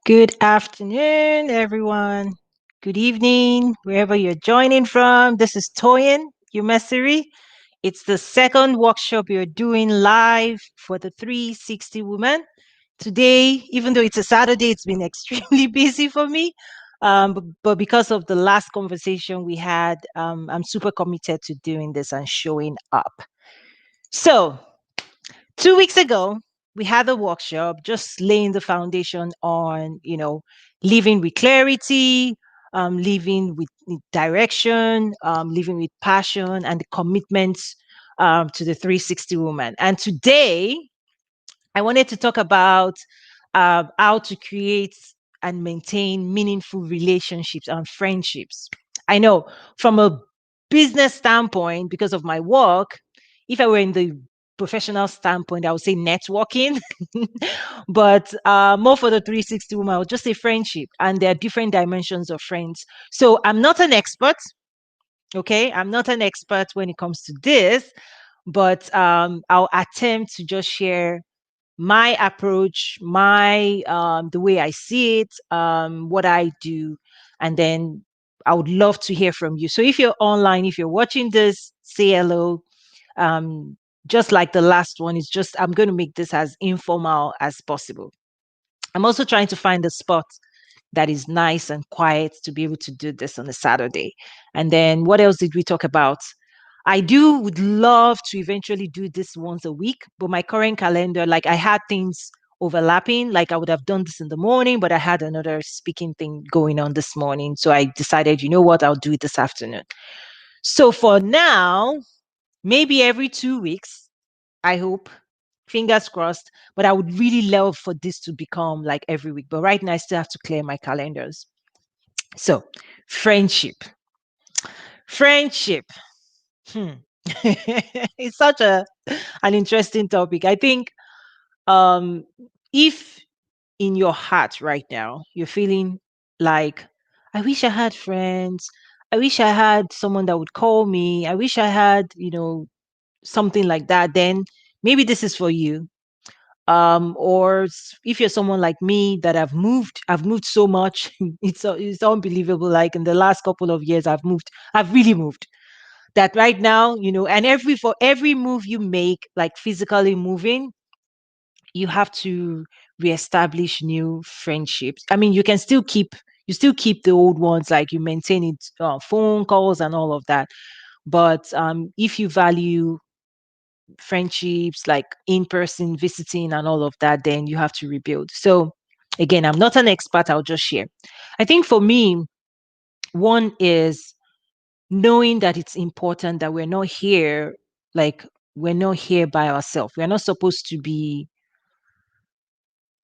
Good afternoon, everyone. Good evening, wherever you're joining from. This is Toyin Umesiri. It's the second workshop you're doing live for the 360 Women. Today, even though it's a Saturday, it's been extremely busy for me. But because of the last conversation we had, I'm super committed to doing this and showing up. So, 2 weeks ago, we had a workshop just laying the foundation on, living with clarity, living with direction, living with passion, and the commitments to the 360 woman. And today, I wanted to talk about how to create and maintain meaningful relationships and friendships. I know from a business standpoint, because of my work, if I were in the professional standpoint, I would say networking, but more for the 360 woman, I would just say friendship. And there are different dimensions of friends. So I'm not an expert. Okay. I'm not an expert when it comes to this, but I'll attempt to just share my approach, my the way I see it, what I do, and then I would love to hear from you. So if you're online, if you're watching this, say hello. Um, just like the last one, it's just I'm going to make this as informal as possible. I'm also trying to find a spot that is nice and quiet to be able to do this on a Saturday. And then what else did we talk about? I do would love to eventually do this once a week, but my current calendar, like I had things overlapping, like I would have done this in the morning, but I had another speaking thing going on this morning. So I decided, you know what, I'll do it this afternoon. So for now, maybe every 2 weeks, I hope, fingers crossed, but I would really love for this to become like every week. But right now, I still have to clear my calendars. So, friendship. Friendship. Hmm. It's such an interesting topic. I think um if in your heart right now you're feeling like I wish I had friends, I wish I had someone that would call me, I wish I had, something like that, then maybe this is for you. If you're someone like me that I've moved so much. It's unbelievable. Like in the last couple of years, I've really moved that right now, and for every move you make, like physically moving, you have to reestablish new friendships. I mean, you still keep the old ones, like you maintain it, phone calls and all of that. But if you value friendships, like in person visiting and all of that, then you have to rebuild. So, again, I'm not an expert, I'll just share. I think for me, one is knowing that it's important that like, we're not here by ourselves. We're not supposed to be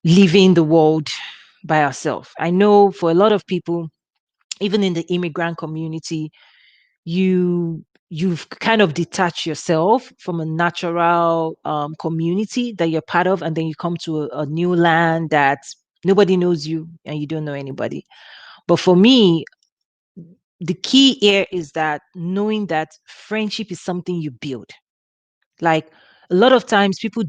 living the world by ourselves. I know for a lot of people, even in the immigrant community, you've kind of detached yourself from a natural community that you're part of, and then you come to a new land that nobody knows you and you don't know anybody. But for me, the key here is that knowing that friendship is something you build. Like a lot of times people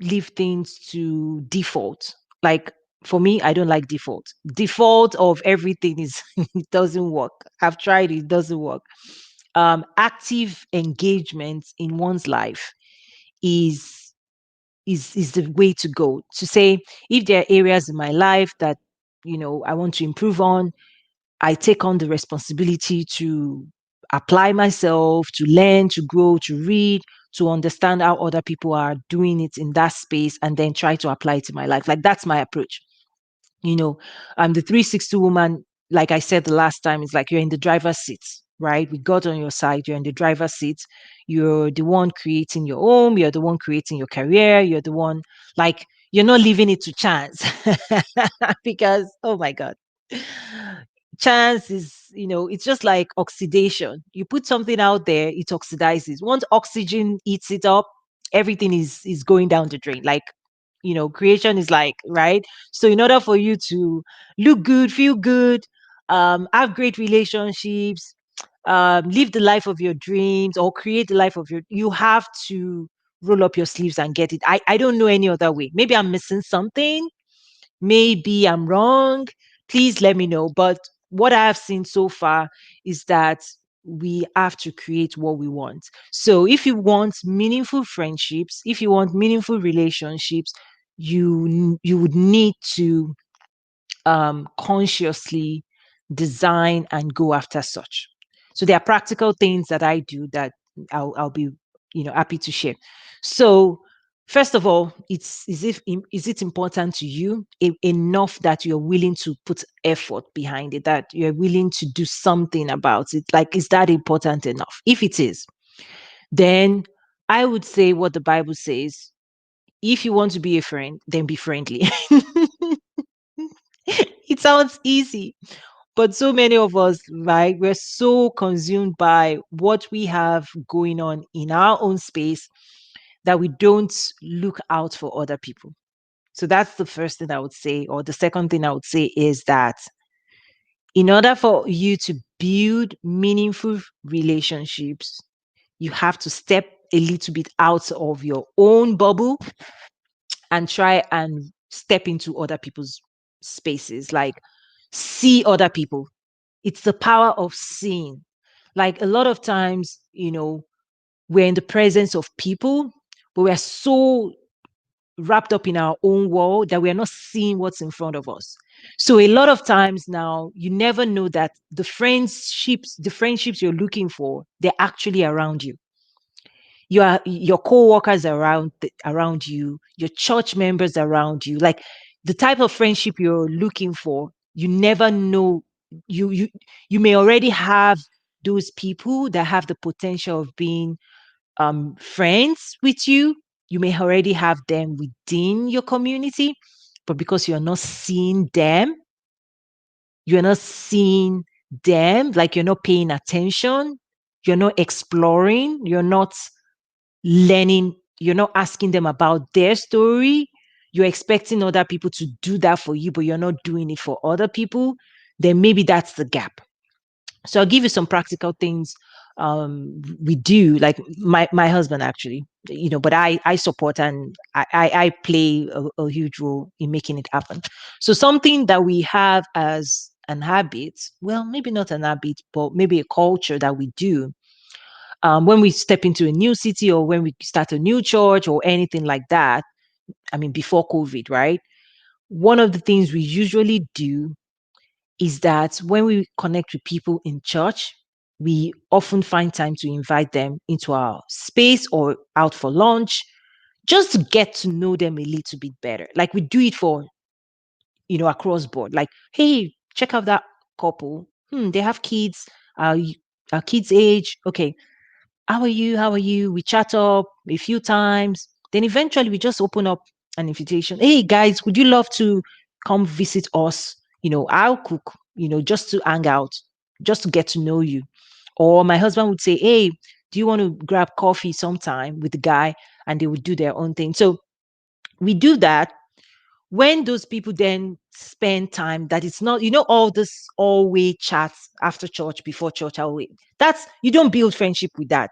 leave things to default. Like for me, I don't like default. Default of everything is it doesn't work. I've tried it doesn't work. Active engagement in one's life is is the way to go. To say if there are areas in my life that I want to improve on, I take on the responsibility to apply myself, to learn, to grow, to read, to understand how other people are doing it in that space, and then try to apply it in my life. Like that's my approach. You know, I'm the 360 woman. Like I said the last time, it's like you're in the driver's seat, right? We got on your side, you're in the driver's seat. You're the one creating your home, you're the one creating your career, you're the one, like, you're not leaving it to chance. Because, oh my God, chance is, it's just like oxidation. You put something out there, it oxidizes. Once oxygen eats it up, everything is going down the drain. Like, creation is like, right? So in order for you to look good, feel good, have great relationships, live the life of your dreams, or create the life of you have to roll up your sleeves and get it. I don't know any other way. Maybe I'm missing something, Maybe I'm wrong. Please let me know. But what I have seen so far is that we have to create what we want. So if you want meaningful friendships, if you want meaningful relationships, you would need to consciously design and go after such. So there are practical things that I do that I'll be happy to share. So first of all, is it important to you enough that you're willing to put effort behind it, that you're willing to do something about it? Like, is that important enough? If it is, then I would say what the Bible says. If you want to be a friend, then be friendly. It sounds easy, but so many of us, like, we're so consumed by what we have going on in our own space that we don't look out for other people. So that's the first thing I would say. Or the second thing I would say is that in order for you to build meaningful relationships, you have to step a little bit out of your own bubble and try and step into other people's spaces, like see other people. It's the power of seeing. Like a lot of times, we're in the presence of people, but we're so wrapped up in our own world that we're not seeing what's in front of us. So a lot of times now, you never know that the friendships you're looking for, they're actually around you. Your co-workers around you, your church members around you, like the type of friendship you're looking for, you never know. You may already have those people that have the potential of being friends with you. You may already have them within your community, but because you're not seeing them, like you're not paying attention, you're not exploring, you're not learning, you're not asking them about their story, you're expecting other people to do that for you, but you're not doing it for other people, then maybe that's the gap. So I'll give you some practical things we do. Like my husband actually, but I support and I play a huge role in making it happen. So something that we have as an habit, well, maybe not an habit, but maybe a culture that we do when we step into a new city or when we start a new church or anything like that. I mean, before COVID, right? One of the things we usually do is that when we connect with people in church, we often find time to invite them into our space or out for lunch just to get to know them a little bit better. Like we do it for, across board. Like, hey, check out that couple. They have kids. Our kids' age. Okay, how are you? How are you? We chat up a few times. Then eventually we just open up an invitation. Hey guys, would you love to come visit us? I'll cook, just to hang out, just to get to know you. Or my husband would say, hey, do you want to grab coffee sometime with the guy? And they would do their own thing. So we do that. When those people then spend time, that it's not, all this always chats after church, before church, always, that's, you don't build friendship with that.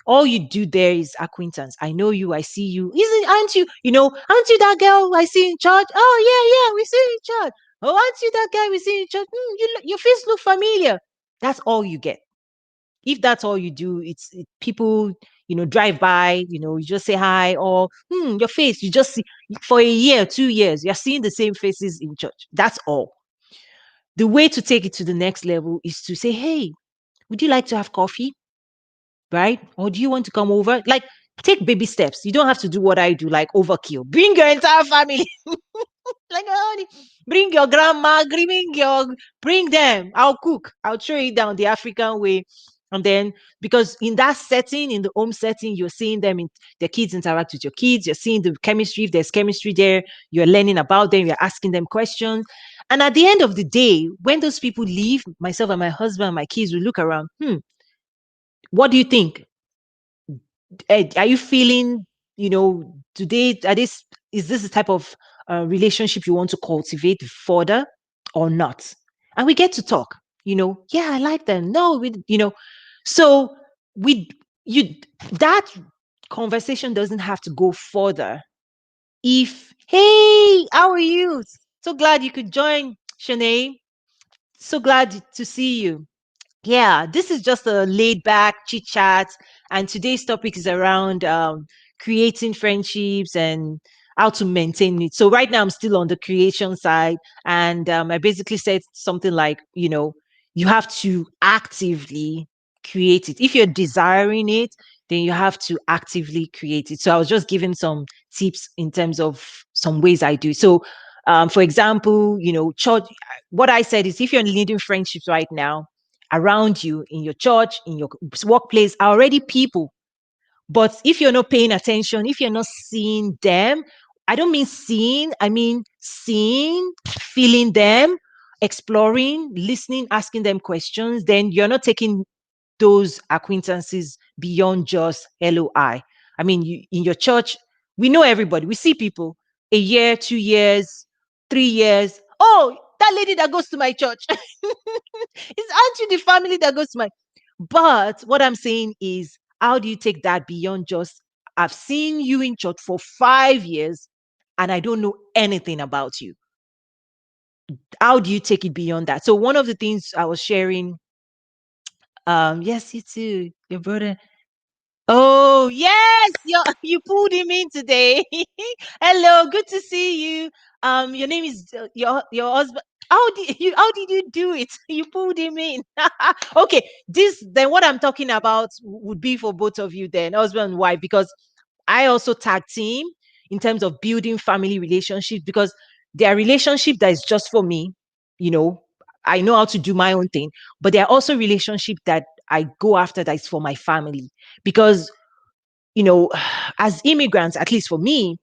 All you do there is acquaintance. I know you, I see you. Isn't aren't you, aren't you that girl I see in church? Oh yeah, yeah, we see you in church. Oh, aren't you that guy we see in church? Your face look familiar. That's all you get. If that's all you do, people, drive by, you just say hi, or your face, you just see for a year, 2 years, you're seeing the same faces in church. That's all. The way to take it to the next level is to say, hey, would you like to have coffee? Right? Or do you want to come over? Like, take baby steps. You don't have to do what I do, like overkill. Bring your entire family. Like, oh, bring your grandma, bring them. I'll cook. I'll throw it down the African way. And then, because in that setting, in the home setting, you're seeing them in their kids interact with your kids. You're seeing the chemistry. If there's chemistry there, you're learning about them. You're asking them questions. And at the end of the day, when those people leave, myself and my husband and my kids will look around. What do you think? Are you feeling, today, is this the type of relationship you want to cultivate further or not? And we get to talk, yeah, I like them. No, so we, you, that conversation doesn't have to go further if, hey, how are you? So glad you could join, Shanae. So glad to see you. Yeah, this is just a laid back chit chat. And today's topic is around creating friendships and how to maintain it. So, right now, I'm still on the creation side. And I basically said something like, you have to actively create it. If you're desiring it, then you have to actively create it. So, I was just giving some tips in terms of some ways I do. So, for example, church, what I said is if you're leading friendships right now, around you in your church, in your workplace are already people. But if you're not paying attention, if you're not seeing them, I don't mean seeing, I mean seeing, feeling them, exploring, listening, asking them questions, then you're not taking those acquaintances beyond just LOI. I mean, in your church, we know everybody. We see people a year, 2 years, 3 years. Oh, that lady that goes to my church. Aren't you the family that goes to my? But what I'm saying is, how do you take that beyond just I've seen you in church for 5 years and I don't know anything about you? How do you take it beyond that? So one of the things I was sharing, yes, you too, your brother. Oh, yes, you pulled him in today. Hello, good to see you. Your name is your husband. How did you do it? You pulled him in. Okay, this then what I'm talking about would be for both of you then, husband and wife, because I also tag team in terms of building family relationships because there are relationships that is just for me. You know, I know how to do my own thing, but there are also relationships that I go after that is for my family because as immigrants, at least for me,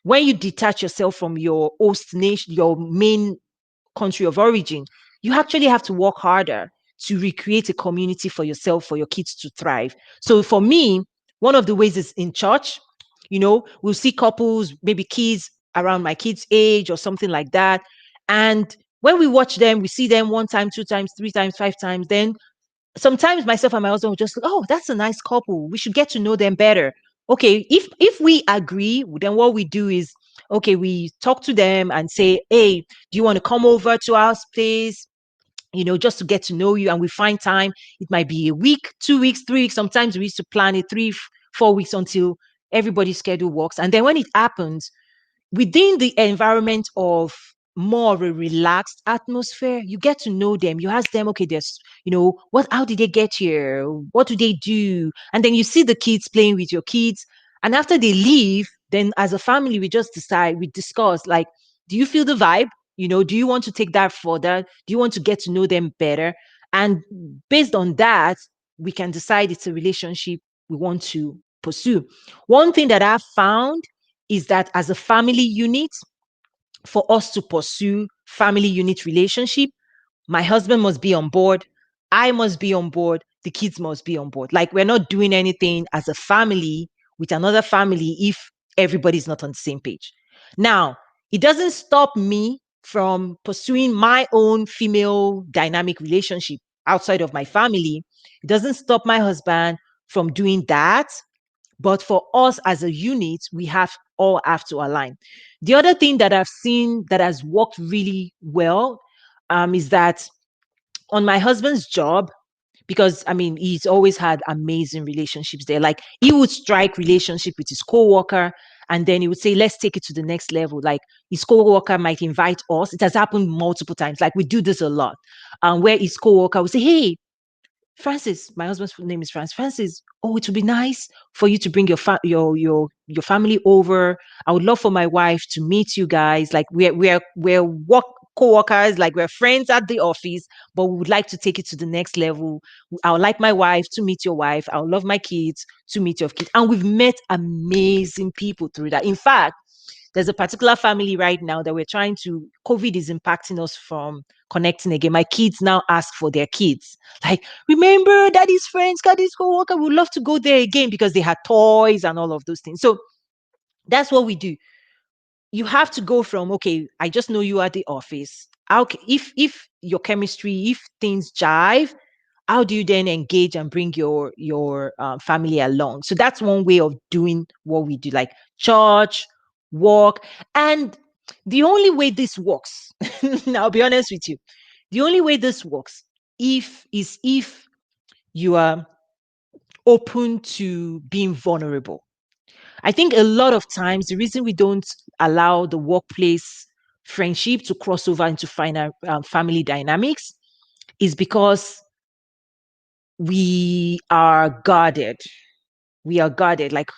when you detach yourself from your host nation, your main country of origin, you actually have to work harder to recreate a community for yourself, for your kids to thrive. So for me, one of the ways is in church. We'll see couples, maybe kids around my kids' age or something like that. And when we watch them, we see them one time, two times, three times, five times, then sometimes myself and my husband will just like, oh, that's a nice couple. We should get to know them better. Okay, if we agree, then what we do is okay, we talk to them and say, hey, do you want to come over to our place? Just to get to know you, and we find time. It might be a week, 2 weeks, 3 weeks. Sometimes we used to plan it 3, 4 weeks until everybody's schedule works. And then when it happens, within the environment of more of a relaxed atmosphere, you get to know them. You ask them, okay, how did they get here? What do they do? And then you see the kids playing with your kids. And after they leave, then as a family, we just decide, we discuss, like, do you feel the vibe? Do you want to take that further? Do you want to get to know them better? And based on that, we can decide it's a relationship we want to pursue. One thing that I've found is that as a family unit, for us to pursue family unit relationship, my husband must be on board, I must be on board, the kids must be on board. Like we're not doing anything as a family with another family if everybody's not on the same page. Now, it doesn't stop me from pursuing my own female dynamic relationship outside of my family. It doesn't stop my husband from doing that, but for us as a unit, we all have to align. The other thing that I've seen that has worked really well is that on my husband's job, because I mean, he's always had amazing relationships there. Like he would strike relationship with his coworker, and then he would say, "Let's take it to the next level." Like his coworker might invite us. It has happened multiple times. Like we do this a lot, where his coworker would say, "Hey, Francis, my husband's name is Francis. Francis, oh, it would be nice for you to bring your family over. I would love for my wife to meet you guys. Like we're work co-workers, like we're friends at the office, but we would like to take it to the next level. I would like my wife to meet your wife. I would love my kids to meet your kids." And we've met amazing people through that. In fact, there's a particular family right now that we're trying to, COVID is impacting us from connecting again. My kids now ask for their kids. Like, remember daddy's friends, daddy's co-worker, we'd love to go there again because they had toys and all of those things. So that's what we do. You have to go from, okay, I just know you at the office. If your chemistry, if things jive, how do you then engage and bring your family along? So that's one way of doing what we do, like church, work, and The only way this works, now I'll be honest with you, the only way this works if you are open to being vulnerable. I think a lot of times the reason we don't allow the workplace friendship to cross over into final family dynamics is because we are guarded. We are guarded. Like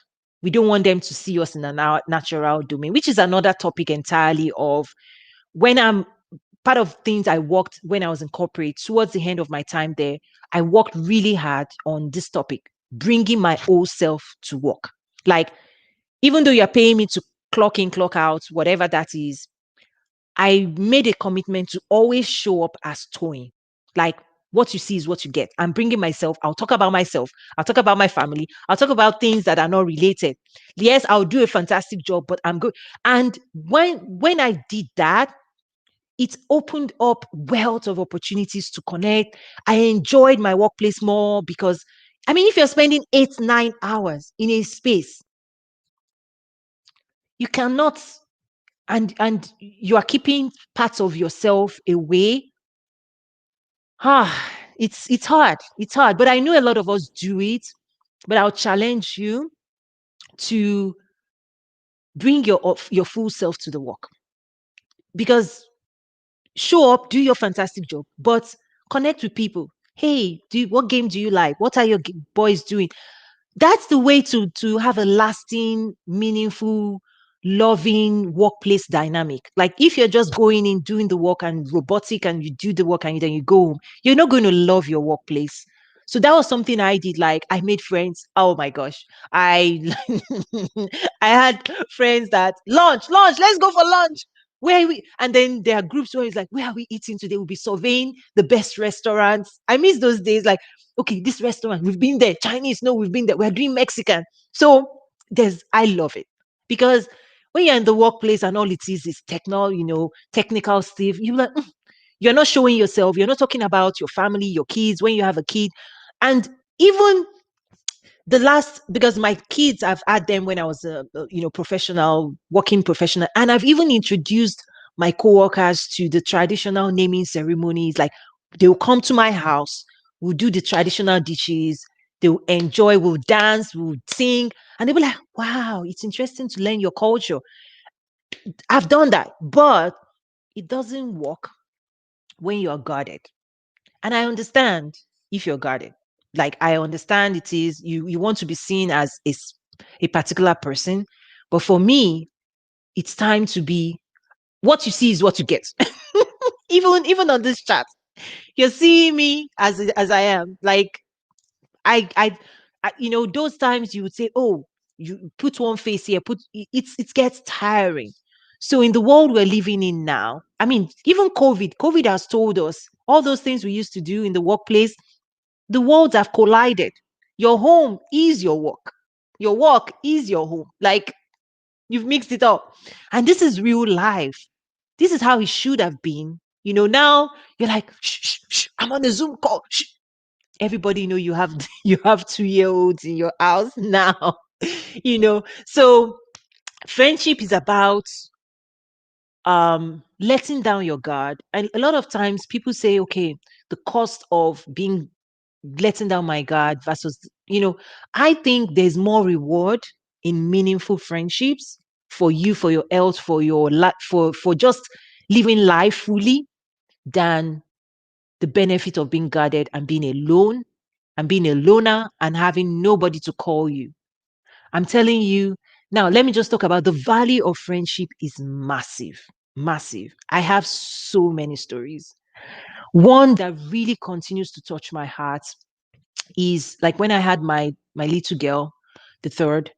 we don't want them to see us in a natural domain, which is another topic entirely of when I'm part of things I worked when I was in corporate towards the end of my time there. I worked really hard on this topic, bringing my old self to work. Like, even though you're paying me to clock in, clock out, whatever that is, I made a commitment to always show up as Toyin. Like, what you see is what you get. I'm bringing myself. I'll talk about myself. I'll talk about my family. I'll talk about things that are not related. Yes, I'll do a fantastic job, but I'm good. And when I did that, it opened up wealth of opportunities to connect. I enjoyed my workplace more because, I mean, if you're spending 8, 9 hours in a space, you cannot, and you are keeping parts of yourself away. It's hard. It's hard. But I know a lot of us do it. But I'll challenge you to bring your full self to the work, because show up, do your fantastic job, but connect with people. Hey, what game do you like? What are your boys doing? That's the way to have a lasting, meaningful, loving workplace dynamic. Like if you're just going in, doing the work and robotic, and you do the work and then you go home, you're not going to love your workplace. So that was something I did. Like I made friends. Oh my gosh. I I had friends that lunch, let's go for lunch. Where are we? And then there are groups where it's like, where are we eating today? We'll be surveying the best restaurants. I miss those days. Like, okay, this restaurant, we've been there. Chinese, no, we've been there. We're doing Mexican. So I love it because when you're in the workplace and all it is technical stuff, you're like, you're not showing yourself. You're not talking about your family, your kids, when you have a kid. And even the last, because my kids, I've had them when I was professional, working professional, and I've even introduced my coworkers to the traditional naming ceremonies. Like they'll come to my house, we'll do the traditional dishes, they'll enjoy, we'll dance, we'll sing, and they'll be like, wow, it's interesting to learn your culture. I've done that, but it doesn't work when you're guarded. And I understand if you're guarded. Like I understand it is you want to be seen as a particular person. But for me, it's time to be, what you see is what you get. Even on this chat, you're seeing me as I am. Like I those times you would say, oh, you put one face here, it gets tiring. So in the world we're living in now, I mean, even COVID has told us all those things we used to do in the workplace, the worlds have collided. Your home is your work. Your work is your home. Like you've mixed it up. And this is real life. This is how it should have been. Now you're like, shh, shh, shh, I'm on a Zoom call. Shh. Everybody you have you have 2 year olds in your house now. So friendship is about letting down your guard. And a lot of times people say, okay, the cost of being letting down my guard versus, I think there's more reward in meaningful friendships for you, for your health, for your life, for just living life fully, than the benefit of being guarded and being alone and being a loner and having nobody to call you. I'm telling you. Now, let me just talk about the value of friendship is massive, massive. I have so many stories. One that really continues to touch my heart is like when I had my little girl, the third.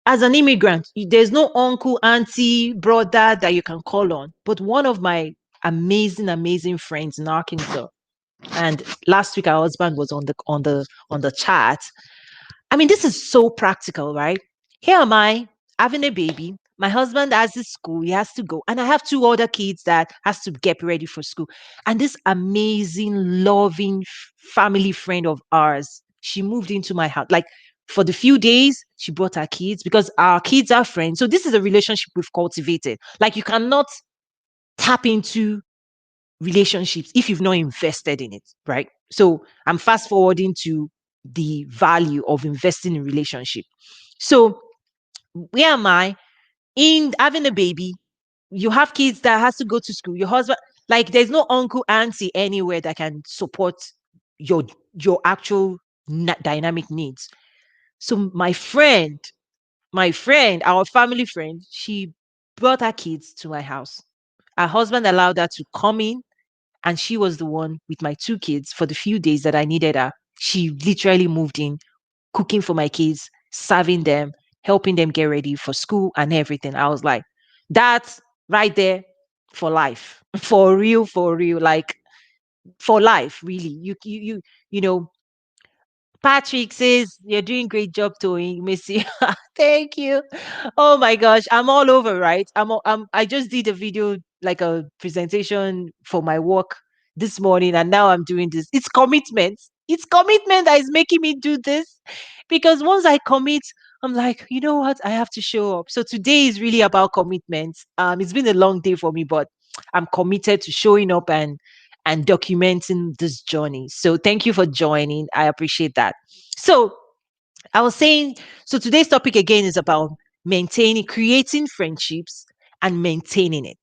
As an immigrant, there's no uncle, auntie, brother that you can call on. But one of my amazing, amazing friends in Arkansas, and last week our husband was on the chat. I mean, this is so practical, right? Here am I having a baby. My husband has his school, he has to go. And I have two other kids that has to get ready for school. And this amazing, loving family friend of ours, she moved into my house. Like For the few days, she brought her kids because our kids are friends. So this is a relationship we've cultivated. Like you cannot tap into relationships if you've not invested in it, right? So I'm fast forwarding to the value of investing in relationship. So where am I in having a baby? You have kids that has to go to school. Your husband, like, there's no uncle, auntie anywhere that can support your your actual dynamic needs. So my friend, our family friend, she brought her kids to my house. Her husband allowed her to come in, and she was the one with my two kids for the few days that I needed her. She literally moved in, cooking for my kids, serving them, helping them get ready for school and everything. I was like, that's right there for life, for real, like for life, really. You know, Patrick says you're doing great job, Toyin Umesiri. Thank you. Oh my gosh, I'm all over, right? I just did a video, like a presentation for my work this morning, and now I'm doing this. It's commitment. It's commitment that is making me do this, because once I commit, I'm like, you know what? I have to show up. So today is really about commitment. It's been a long day for me, but I'm committed to showing up and documenting this journey. So thank you for joining. I appreciate that. So I was saying, so today's topic again is about creating friendships and maintaining it.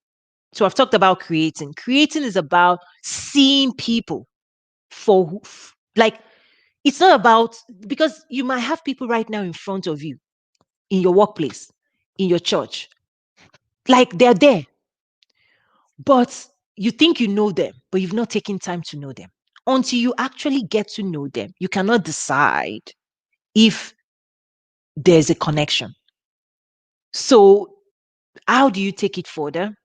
So I've talked about creating. Creating is about seeing people for like, it's not about, because you might have people right now in front of you in your workplace, in your church, like they're there, but you think you know them, but you've not taken time to know them. Until you actually get to know them, you cannot decide if there's a connection. So, how do you take it further?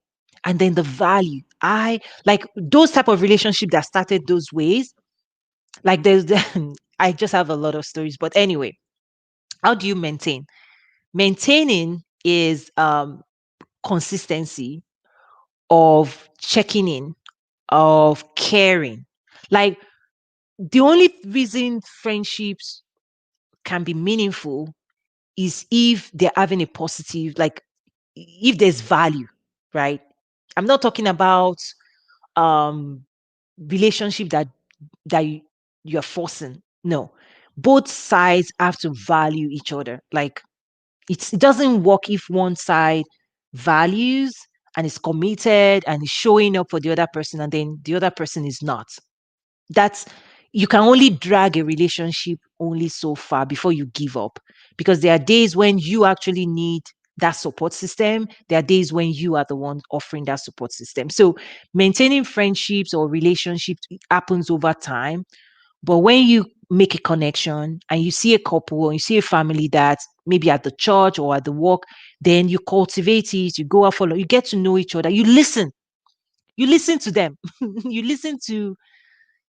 And then the value. I like those type of relationship that started those ways. Like I just have a lot of stories, but anyway, how do you maintain? Maintaining is consistency of checking in, of caring. Like the only reason friendships can be meaningful is if they're having a positive, like if there's value, right? I'm not talking about um relationship that you're forcing. No. Both sides have to value each other. Like it doesn't work if one side values and is committed and is showing up for the other person, and then the other person is not. That's You can only drag a relationship only so far before you give up, because there are days when you actually need that support system. There are days when you are the one offering that support system. So maintaining friendships or relationships happens over time. But when you make a connection and you see a couple or you see a family that maybe at the church or at the work, then you cultivate it, you go out follow, you get to know each other, you listen to them, you listen to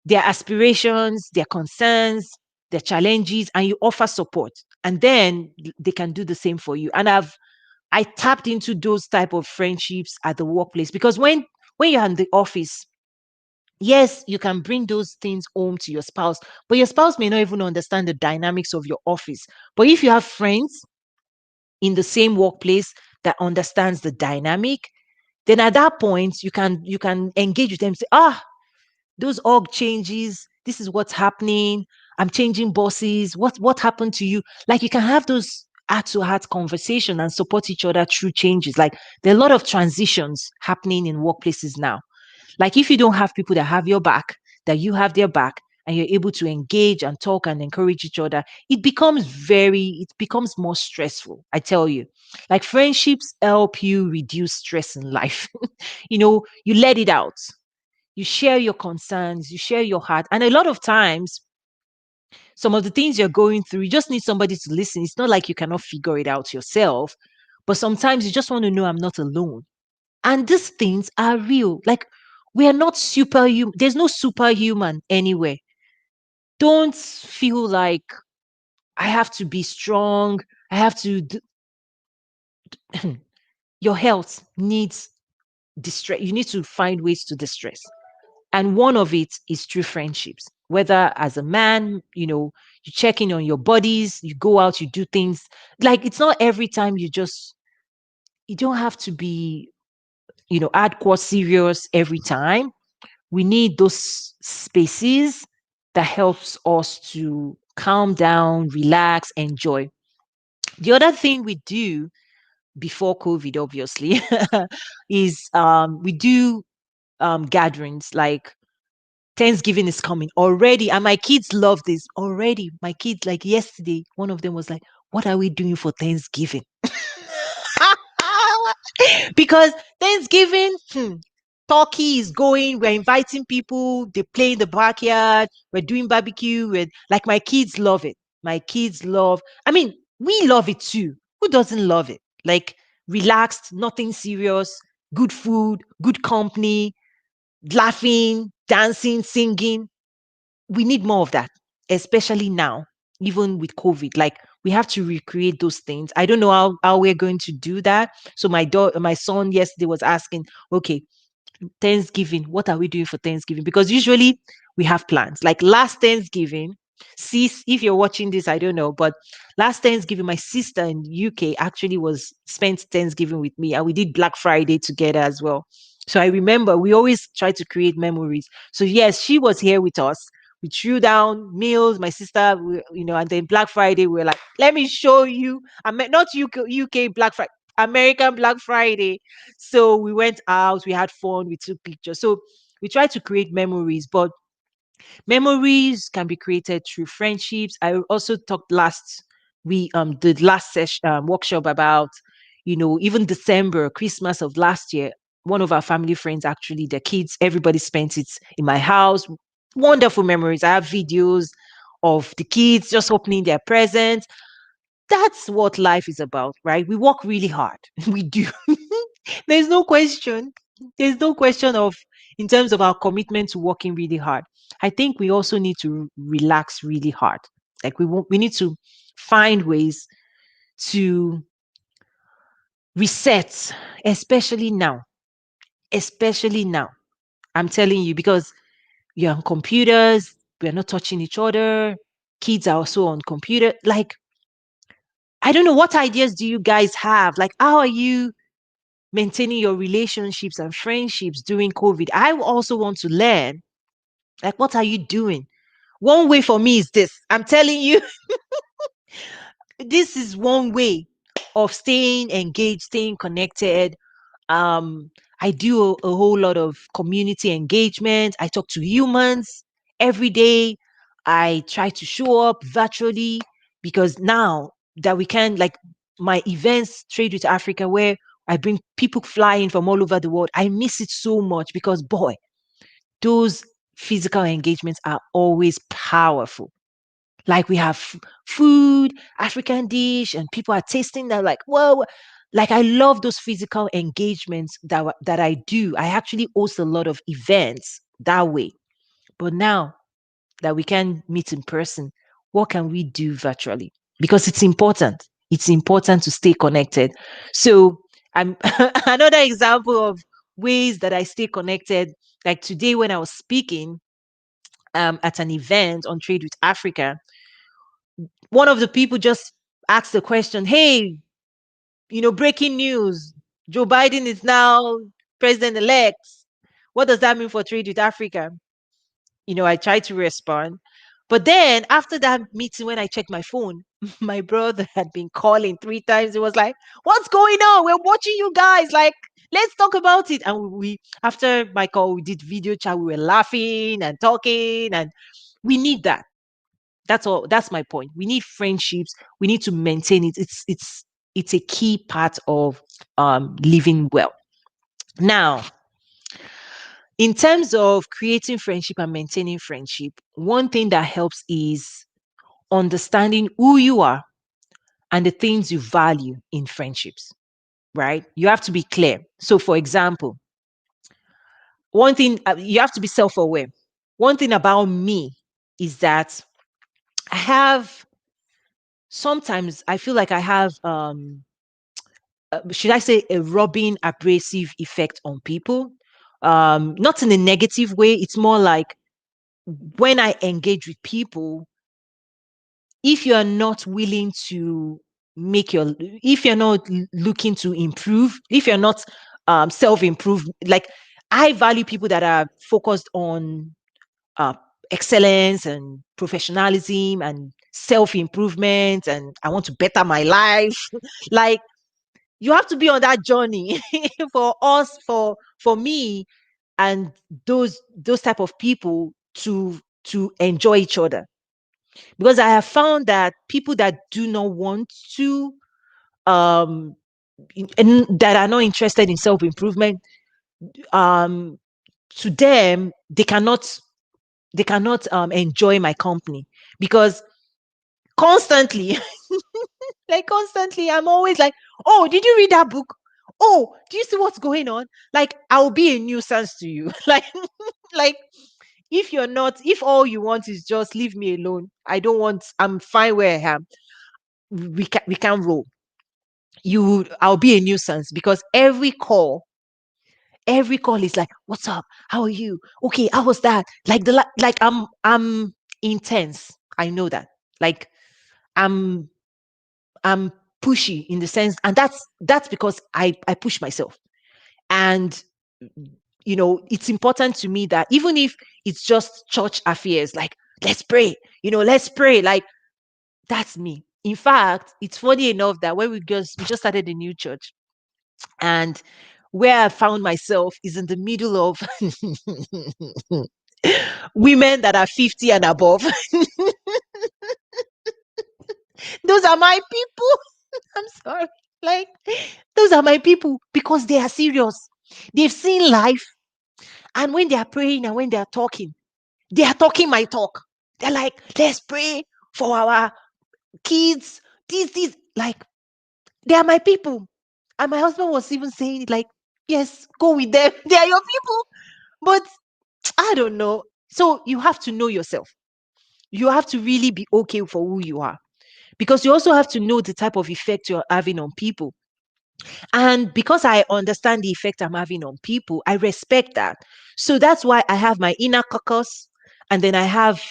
their aspirations, their concerns, their challenges, and you offer support. And then they can do the same for you. And I tapped into those type of friendships at the workplace, because when you're in the office, yes, you can bring those things home to your spouse, but your spouse may not even understand the dynamics of your office. But if you have friends in the same workplace that understands the dynamic, then at that point you can engage with them, say, those org changes, this is what's happening, I'm changing bosses, what happened to you? Like you can have those heart to heart conversation and support each other through changes. Like there are a lot of transitions happening in workplaces now. Like if you don't have people that have your back, that you have their back, and you're able to engage and talk and encourage each other, it becomes more stressful. I tell you, like friendships help you reduce stress in life. You let it out, you share your concerns, you share your heart. And a lot of times, some of the things you're going through, you just need somebody to listen. It's not like you cannot figure it out yourself, but sometimes you just want to know I'm not alone. And these things are real. Like we are not superhuman. There's no superhuman anywhere. Don't feel like I have to be strong. I have to. Your health needs distress. You need to find ways to distress. And one of it is true friendships. Whether as a man, you check in on your buddies, you go out, you do things. Like it's not every time you don't have to be, hardcore serious every time. We need those spaces that helps us to calm down, relax, enjoy. The other thing we do before COVID, obviously, is we do gatherings like Thanksgiving is coming already, and my kids love this already. My kids, like yesterday, one of them was like, "What are we doing for Thanksgiving?" Because Thanksgiving, turkey is going. We're inviting people. They play in the backyard. We're doing barbecue. Like my kids love it. My kids love. I mean, we love it too. Who doesn't love it? Like relaxed, nothing serious, good food, good company, laughing, dancing, singing. We need more of that, especially now, even with COVID. Like we have to recreate those things. I don't know how we're going to do that. So my son yesterday was asking, okay, Thanksgiving, what are we doing for Thanksgiving? Because usually we have plans. Like last Thanksgiving, sis, if you're watching this, I don't know, but last Thanksgiving, my sister in UK actually was spent Thanksgiving with me, and we did Black Friday together as well. So I remember we always try to create memories. So yes, she was here with us. We threw down meals, my sister, and then Black Friday, we were like, let me show you. I mean, not UK Black Friday, American Black Friday. So we went out, we had fun, we took pictures. So we try to create memories, but memories can be created through friendships. I also talked last we the last session workshop about, even December, Christmas of last year. One of our family friends, actually, the kids, everybody spent it in my house. Wonderful memories. I have videos of the kids just opening their presents. That's what life is about, right? We work really hard. We do. There's no question. There's no question of in terms of our commitment to working really hard. I think we also need to relax really hard. Like we need to find ways to reset, especially now. Especially now. I'm telling you, because you're on computers, we're not touching each other. Kids are also on computer. Like, I don't know, what ideas do you guys have? Like, how are you maintaining your relationships and friendships during COVID? I also want to learn. Like, what are you doing? One way for me is this. I'm telling you, this is one way of staying engaged, staying connected. Um, I do a whole lot of community engagement. I talk to humans every day. I try to show up virtually because now that we can, like my events, Trade with Africa, where I bring people flying from all over the world, I miss it so much because, boy, those physical engagements are always powerful. Like we have food, African dish, and people are tasting that. Like, whoa! Like I love those physical engagements that I do. I actually host a lot of events that way. But now that we can meet in person, what can we do virtually? Because it's important. It's important to stay connected. So I'm another example of ways that I stay connected. Like today when I was speaking at an event on Trade with Africa, one of the people just asked the question, hey, breaking news, Joe Biden is now president elect. What does that mean for trade with Africa? I tried to respond. But then after that meeting, when I checked my phone, my brother had been calling 3 times. It was like, what's going on? We're watching you guys. Like, let's talk about it. And after my call, we did video chat. We were laughing and talking, and we need that. That's all. That's my point. We need friendships. We need to maintain it. It's a key part of living well. Now, in terms of creating friendship and maintaining friendship, one thing that helps is understanding who you are and the things you value in friendships, right? You have to be clear. So, for example, one thing you have to be self aware. One thing about me is that I have sometimes I feel like I have should I say a rubbing abrasive effect on people. not in a negative way. It's more like when I engage with people, if you are not willing to make your, if you're not looking to improve, if you're not self-improve, like I value people that are focused on uh, excellence and professionalism and self-improvement, and I want to better my life. Like you have to be on that journey for us, for me, and those type of people to enjoy each other. Because I have found that people that do not want to um and that are not interested in self-improvement, um to them they cannot enjoy my company, because constantly like constantly I'm always like, oh, did you read that book? Oh, do you see what's going on? Like I'll be a nuisance to you. Like if you're not, if all you want is just leave me alone, I don't want, I'm fine where I am, we can roll. I'll be a nuisance, because every call is like, what's up, how are you, okay, how was that, like like I'm intense, I know that. Like i'm I'm pushy in the sense, and that's because I push myself. And it's important to me that even if it's just church affairs, like let's pray, let's pray, like that's me. In fact, it's funny enough that when we just started a new church, and where I found myself is in the middle of women that are 50 and above. Those are my people. I'm sorry. Like, those are my people, because they are serious. They've seen life. And when they are praying and when they are talking my talk. They're like, let's pray for our kids. These, like, they are my people. And my husband was even saying, like, yes, go with them. They are your people. But I don't know. So you have to know yourself. You have to really be okay for who you are, because you also have to know the type of effect you're having on people. And because I understand the effect I'm having on people, I respect that. So that's why I have my inner caucus, and then I have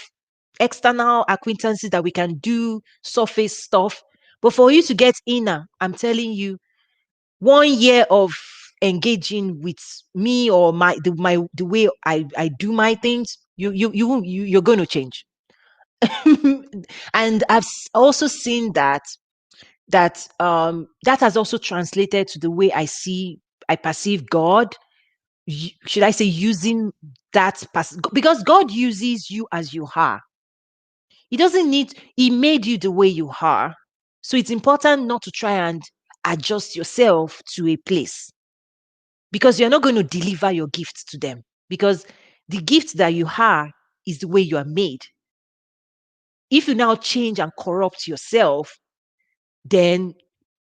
external acquaintances that we can do surface stuff. But for you to get inner, I'm telling you, 1 year of engaging with me, or the way I do my things, you're going to change. And I've also seen that has also translated to the way I perceive God. Should I say using because God uses you as you are. He made you the way you are. So it's important not to try and adjust yourself to a place, because you're not going to deliver your gifts to them, because the gift that you are is the way you are made. If you now change and corrupt yourself, then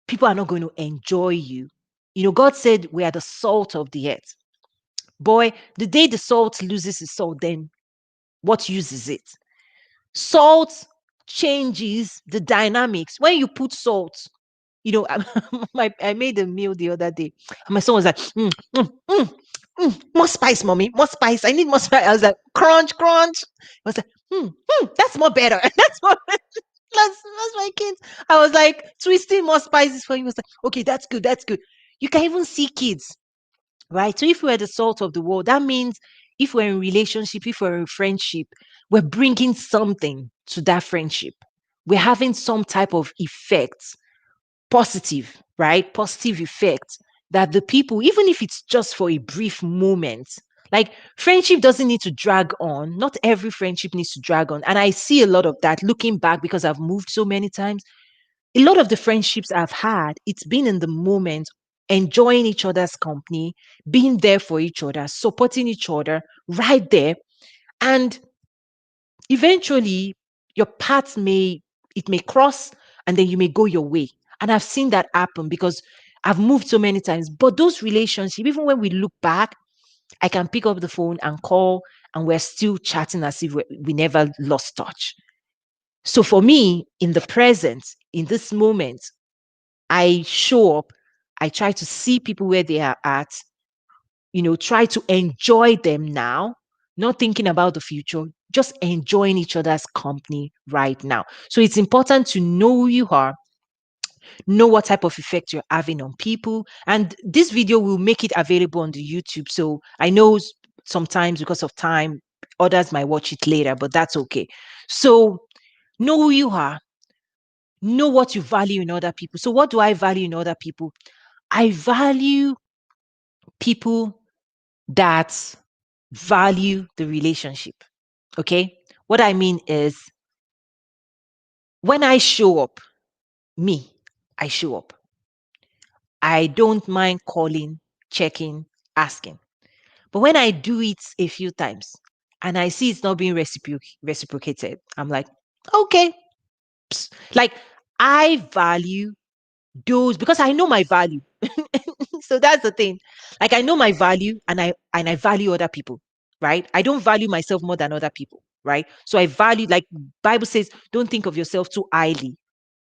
people are not going to enjoy you. God said we are the salt of the earth. Boy, the day the salt loses its salt, then what use is it? Salt changes the dynamics. When you put salt, I made a meal the other day, and my son was like, more spice, mommy, more spice. I need more spice. I was like, crunch, crunch. I was like, that's more better. That's more. That's my kids. I was like twisting more spices for him. He was like, okay, that's good, that's good. You can even see kids, right? So if we're the salt of the world, that means if we're in relationship, if we're in friendship, we're bringing something to that friendship. We're having some type of effect, positive, right? Positive effect, that the people, even if it's just for a brief moment, like friendship doesn't need to drag on. Not every friendship needs to drag on. And I see a lot of that looking back, because I've moved so many times. A lot of the friendships I've had, it's been in the moment, enjoying each other's company, being there for each other, supporting each other right there. And eventually your paths may cross, and then you may go your way. And I've seen that happen because I've moved so many times. But those relationships, even when we look back, I can pick up the phone and call, and we're still chatting as if we never lost touch. So for me, in the present, in this moment, I show up, I try to see people where they are at, try to enjoy them now, not thinking about the future, just enjoying each other's company right now. So it's important to know who you are, know what type of effect you're having on people. And this video will make it available on the YouTube. So I know sometimes because of time, others might watch it later, but that's okay. So know who you are, know what you value in other people. So what do I value in other people? I value people that value the relationship. Okay. What I mean is, when I show up, me, I show up. I don't mind calling, checking, asking. But when I do it a few times and I see it's not being reciprocated, I'm like, okay. Like, I value those because I know my value. So that's the thing. Like, I know my value, and I value other people, right? I don't value myself more than other people, right? So I value, like Bible says, don't think of yourself too highly.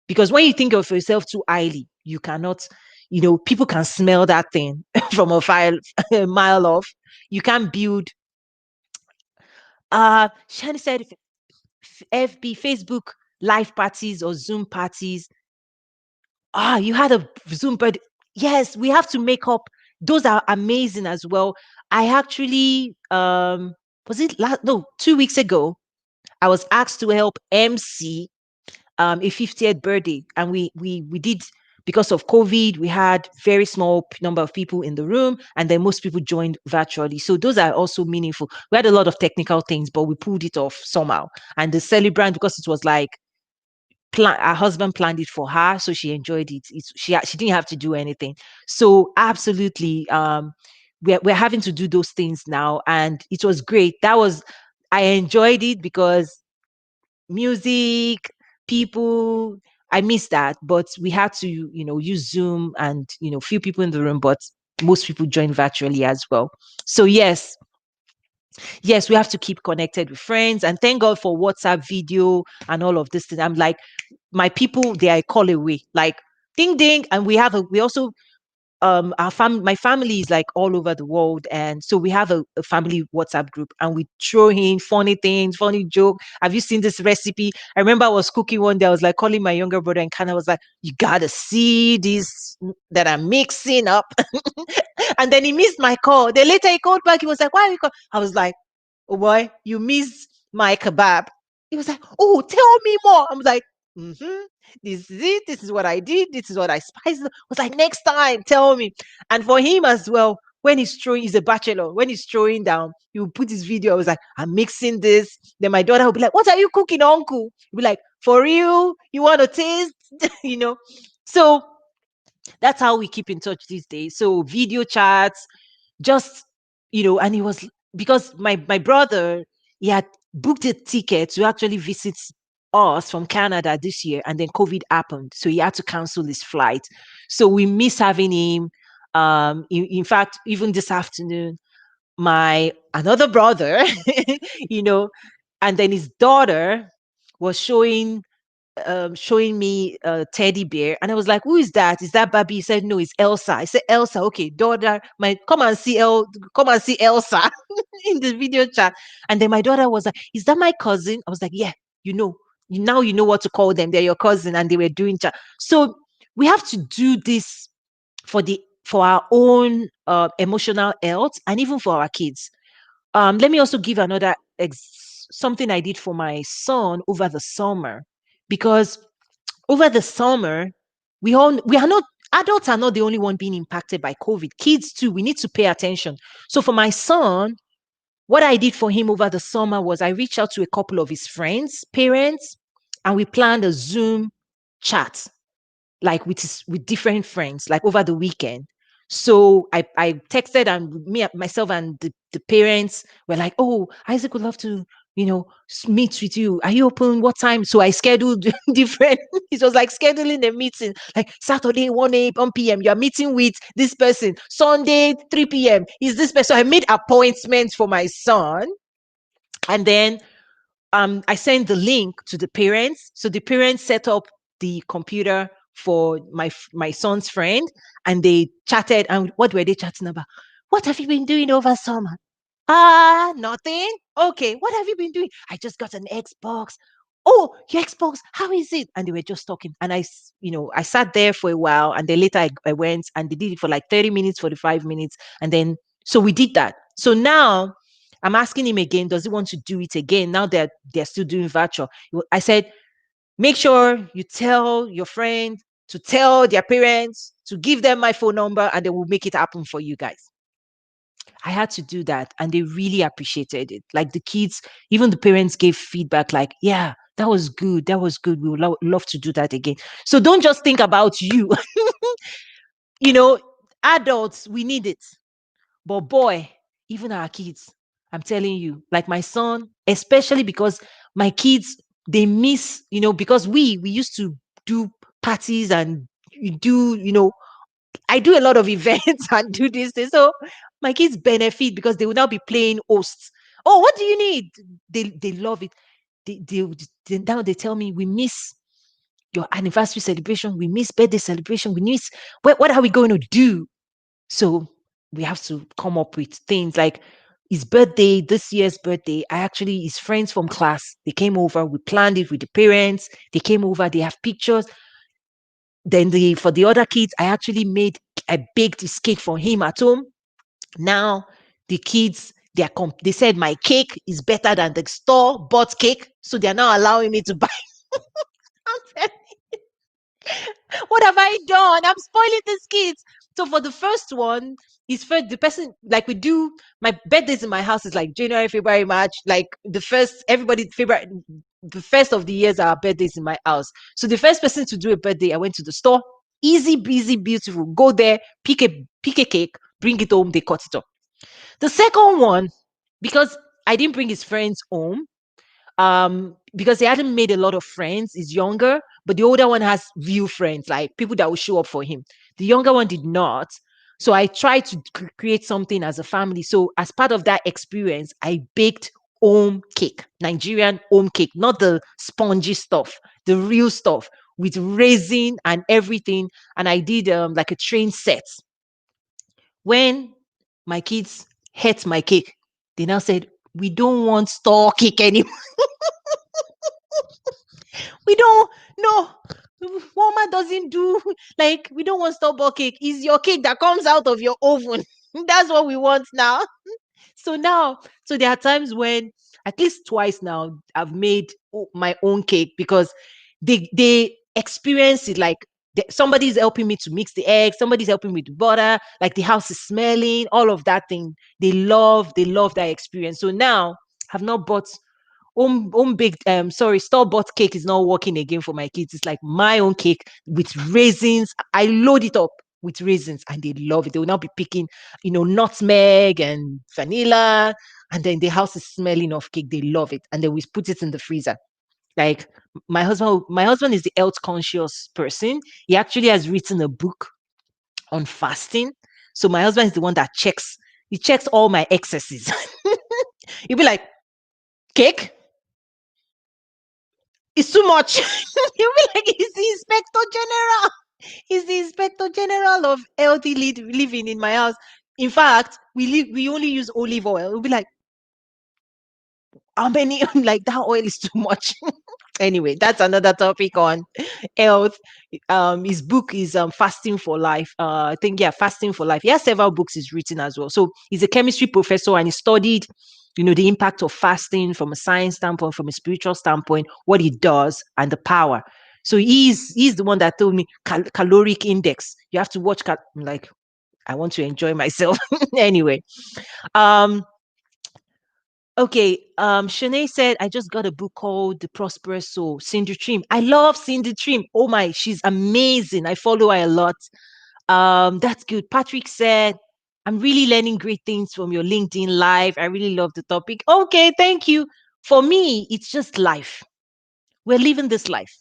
Because when you think of yourself too highly, you cannot, people can smell that thing from a mile off. You can't build. Shani said, FB, Facebook live parties or Zoom parties. You had a Zoom, but yes, we have to make up. Those are amazing as well. I actually, was it last? No, 2 weeks ago, I was asked to help MC a 50th birthday, and we did. Because of COVID, we had very small number of people in the room, and then most people joined virtually. So those are also meaningful. We had a lot of technical things, but we pulled it off somehow. And the celebrant, because it was like, her husband planned it for her, so she enjoyed it. She didn't have to do anything. So absolutely, we're having to do those things now, and it was great. I enjoyed it because music, people. I miss that, but we had to, use Zoom, and few people in the room, but most people joined virtually as well. So yes, we have to keep connected with friends, and thank God for WhatsApp video and all of this thing. I'm like, my people, they are a call away, like ding ding. And we also, my family is like all over the world, and so we have a family WhatsApp group, and we throw in funny things, funny joke. Have you seen this recipe? I remember I was cooking one day, I was like calling my younger brother, and kind of was like, you gotta see this that I'm mixing up. And then he missed my call. Then later he called back, he was like, why are you call? I was like, oh boy, you missed my kebab. He was like, oh, tell me more. I was like, this is it. This is what I did. This is what I spiced. I was like, next time, tell me. And for him as well, when he's a bachelor, when he's throwing down, he will put his video. I was like, I'm mixing this. Then my daughter will be like, what are you cooking, uncle? He'll be like, for real? You want to taste? you know? So that's how we keep in touch these days. So video chats, just, and he was, because my brother, he had booked a ticket to actually visit us from Canada this year, and then COVID happened, so he had to cancel his flight. So we miss having him. In fact, even this afternoon, my another brother, you know and then his daughter was showing me a teddy bear, and I was like, "Who is that? Is that Barbie?" He said, "No, it's Elsa." I said, "Elsa, okay, daughter, my come and see Elsa in the video chat." And then my daughter was like, "Is that my cousin?" I was like, "Yeah, now you know what to call them. They're your cousin," and they were doing chat. So we have to do this for our own emotional health, and even for our kids. Let me also give another something I did for my son over the summer, because over the summer, we are not adults are not the only one being impacted by COVID. Kids too, we need to pay attention. So for my son, what I did for him over the summer was I reached out to a couple of his friends, parents, and we planned a Zoom chat, like with different friends, like over the weekend. So I texted, and myself and the parents were like, "Oh, Isaac would love to, meet with you. Are you open? What time?" So I scheduled different. It was like scheduling a meeting, like Saturday 1 p.m. You are meeting with this person. Sunday 3 p.m. is this person. So I made appointments for my son, and then I sent the link to the parents. So the parents set up the computer for my son's friend, and they chatted. And what were they chatting about? What have you been doing over summer? Nothing. Okay, what have you been doing? I just got an Xbox. Oh, your Xbox, how is it? And they were just talking. And I sat there for a while. And then later I went and they did it for like 30 minutes, 45 minutes. And then, so we did that. So now I'm asking him again, does he want to do it again? Now that they're still doing virtual. I said, make sure you tell your friend to tell their parents to give them my phone number and they will make it happen for you guys. I had to do that and they really appreciated it. Like the kids, even the parents gave feedback like, yeah, that was good. That was good. We would love to do that again. So don't just think about you. you know, Adults, we need it. But boy, even our kids, I'm telling you, like my son, especially because my kids, they miss, because we used to do parties and do, I do a lot of events and do this thing. So my kids benefit because they will now be playing hosts. Oh, what do you need? They love it. Now they tell me we miss your anniversary celebration, we miss birthday celebration, we miss what are we going to do? So we have to come up with things like his birthday, this year's birthday. His friends from class, they came over, we planned it with the parents, they came over, they have pictures. Then for the other kids, I baked this cake for him at home. Now the kids, they said my cake is better than the store bought cake, so they're now allowing me to buy. What have I done? I'm spoiling these kids. So for the first one, is first the person, like we do my birthdays in my house is like January, February, March. Like the first, everybody February, the first of the years are birthdays in my house. So the first person to do a birthday, I went to the store. Easy, busy, beautiful. Go there, pick a cake, bring it home, they cut it up. The second one, because I didn't bring his friends home, because he hadn't made a lot of friends. He's younger, but the older one has real friends, like people that will show up for him. The younger one did not. So I tried to create something as a family. So as part of that experience, I baked home cake, Nigerian home cake, not the spongy stuff, the real stuff with raisin and everything. And I did like a train set. When my kids ate my cake, they now said, we don't want store cake anymore. We don't, no. Walmart doesn't do, like, we don't want store-bought cake. It's your cake that comes out of your oven. That's what we want now. So there are times when at least twice now I've made my own cake because they experience it like somebody's helping me to mix the eggs, somebody's helping me with butter, like the house is smelling, all of that thing. They love that experience. So now I've not bought home baked sorry, store bought cake is not working again for my kids. It's like my own cake with raisins. I load it up with raisins and they love it. They will now be picking, nutmeg and vanilla, and then the house is smelling of cake. They love it, and then we put it in the freezer. Like my husband is the health conscious person. He actually has written a book on fasting. So my husband is the one that checks all my excesses. He'll be like, cake, it's too much. You'll be like, he's the inspector general. He's the inspector general of healthy living in my house. In fact, we only use olive oil. We'll be like, how many? Like, that oil is too much. Anyway, that's another topic on health. His book is Fasting for Life. I think, yeah, Fasting for Life. He has several books he's written as well. So he's a chemistry professor and he studied, the impact of fasting from a science standpoint, from a spiritual standpoint, what it does and the power. So he's the one that told me caloric index. You have to watch. I'm like, I want to enjoy myself. Anyway, um, okay, Shanae said, I just got a book called The Prosperous Soul, Cindy Trim. I love Cindy Trim. Oh my, she's amazing. I follow her a lot. That's good. Patrick said, I'm really learning great things from your LinkedIn live. I really love the topic. Okay, thank you. For me, it's just life. We're living this life.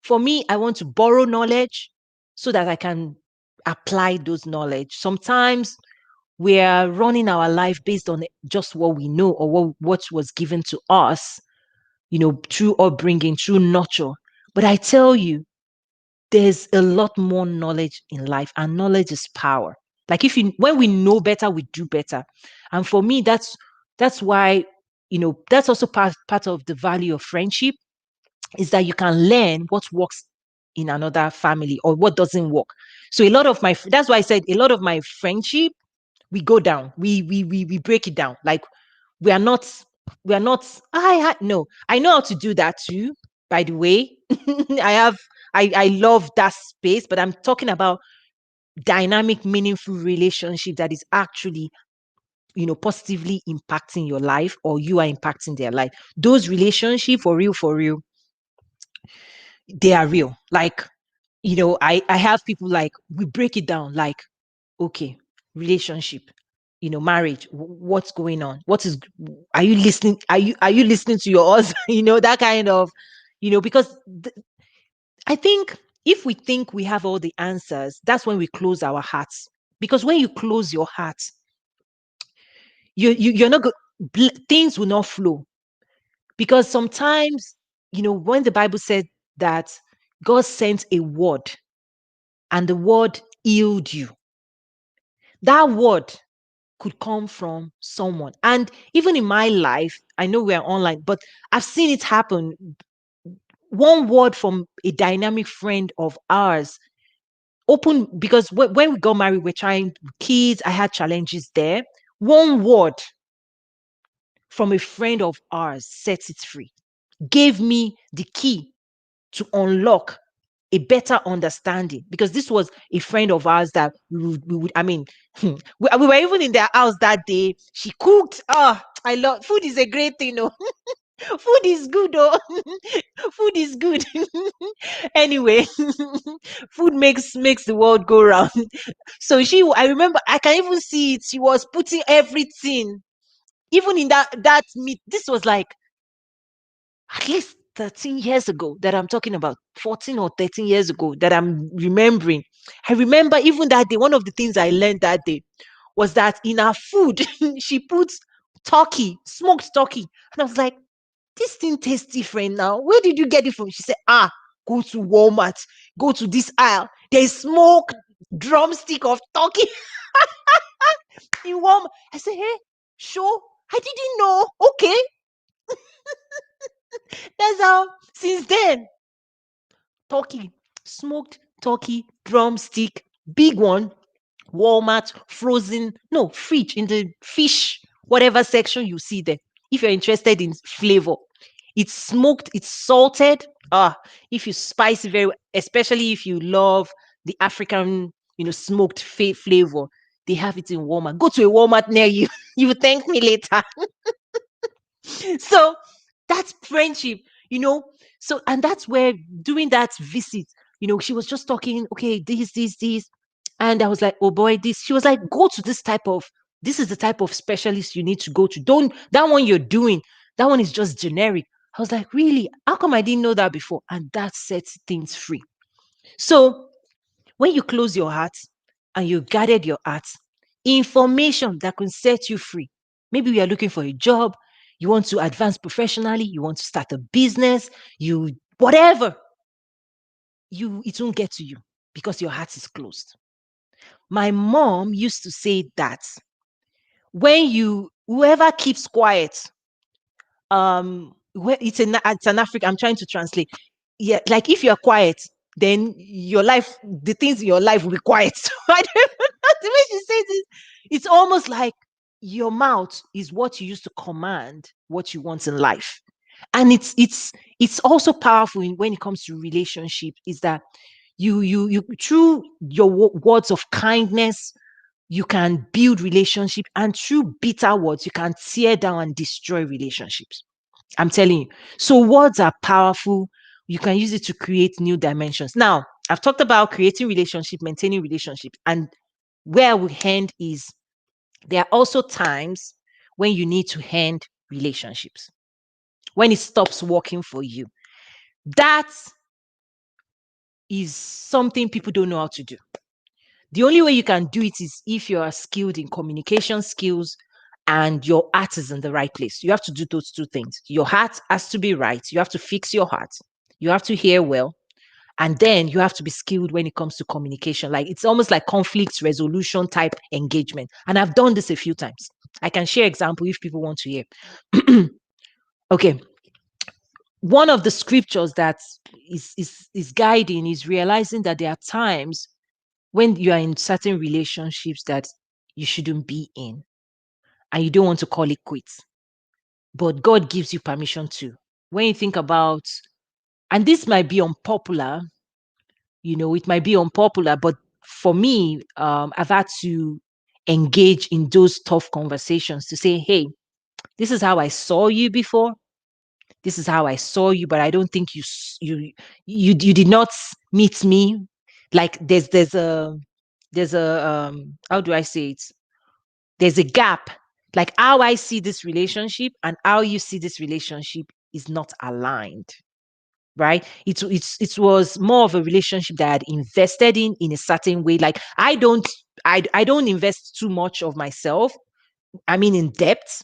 For me, I want to borrow knowledge so that I can apply those knowledge. Sometimes we are running our life based on just what we know or what was given to us, through upbringing, through nurture. But I tell you, there's a lot more knowledge in life, and knowledge is power. Like when we know better, we do better. And for me, that's why, that's also part of the value of friendship, is that you can learn what works in another family or what doesn't work. So that's why I said a lot of my friendship, we go down, we break it down. Like we are not, no, I know how to do that too, by the way. I have, I love that space, but I'm talking about dynamic, meaningful relationship that is actually, positively impacting your life, or you are impacting their life. Those relationships, for real, they are real. Like, I have people, like, we break it down, like, okay, relationship, marriage, what's going on? Are you listening? Are you listening to your husband? That kind of, because I think if we think we have all the answers, that's when we close our hearts. Because when you close your heart, you're not good. Things will not flow. Because sometimes, when the Bible said that God sent a word and the word healed you, that word could come from someone. And even in my life, I know we're online, but I've seen it happen. One word from a dynamic friend of ours open, because when we got married, we're trying kids. I had challenges there. One word from a friend of ours set it free, gave me the key to unlock a better understanding, because this was a friend of ours that we would, I mean, we were even in their house that day. She cooked. Oh, I love food, is a great thing. Oh. Food is good. Oh. Food is good. Anyway, food makes the world go round. So I remember, I can even see it. She was putting everything, even in that meat. This was like at least 13 years ago that I'm talking about, 14 or 13 years ago that I'm remembering. I remember even that day, one of the things I learned that day was that in her food, she puts turkey, smoked turkey. And I was like, this thing tastes different now. Where did you get it from? She said, go to Walmart, go to this aisle. There's smoked drumstick of turkey in Walmart. I said, hey, sure. I didn't know. Okay. That's how, since then, turkey, smoked turkey, drumstick, big one, Walmart, frozen, no, fridge, in the fish, whatever section you see there. If you're interested in flavor, it's smoked, it's salted. If you spice it very well, especially if you love the African, smoked flavor, they have it in Walmart. Go to a Walmart near you. You will thank me later. So that's friendship, you know. So, and that's where, during that visit, she was just talking, okay, this. And I was like, oh boy, this. She was like, go to this is the type of specialist you need to go to. Don't, that one you're doing, that one is just generic. I was like, really? How come I didn't know that before? And that sets things free. So when you close your heart and you guarded your heart, information that can set you free. Maybe you are looking for a job, you want to advance professionally, you want to start a business, you whatever, it won't get to you because your heart is closed. My mom used to say that whoever keeps quiet, it's an African, I'm trying to translate. Yeah, like if you're quiet, then your life, the things in your life will be quiet. So I don't know the way she says it. It's almost like your mouth is what you use to command what you want in life. And it's also powerful when it comes to relationship, is that you through your words of kindness, you can build relationship, and through bitter words you can tear down and destroy relationships. I'm telling you. So words are powerful. You can use it to create new dimensions. Now, I've talked about creating relationship, maintaining relationships, and where we end is, there are also times when you need to end relationships. When it stops working for you. That is something people don't know how to do. The only way you can do it is if you are skilled in communication skills and your heart is in the right place. You have to do those two things. Your heart has to be right. You have to fix your heart. You have to hear well. And then you have to be skilled when it comes to communication. Like it's almost like conflict resolution type engagement. And I've done this a few times. I can share example if people want to hear. Okay. One of the scriptures that is guiding is realizing that there are times when you are in certain relationships that you shouldn't be in and you don't want to call it quits. But God gives you permission to. When you think about, and this might be unpopular, it might be unpopular, but for me, I've had to engage in those tough conversations to say, hey, this is how I saw you before. This is how I saw you, but I don't think you did not meet me. Like there's a how do I say it? There's a gap. Like how I see this relationship and how you see this relationship is not aligned, right? It was more of a relationship that I had invested in a certain way. Like I don't invest too much of myself. I mean, in depth,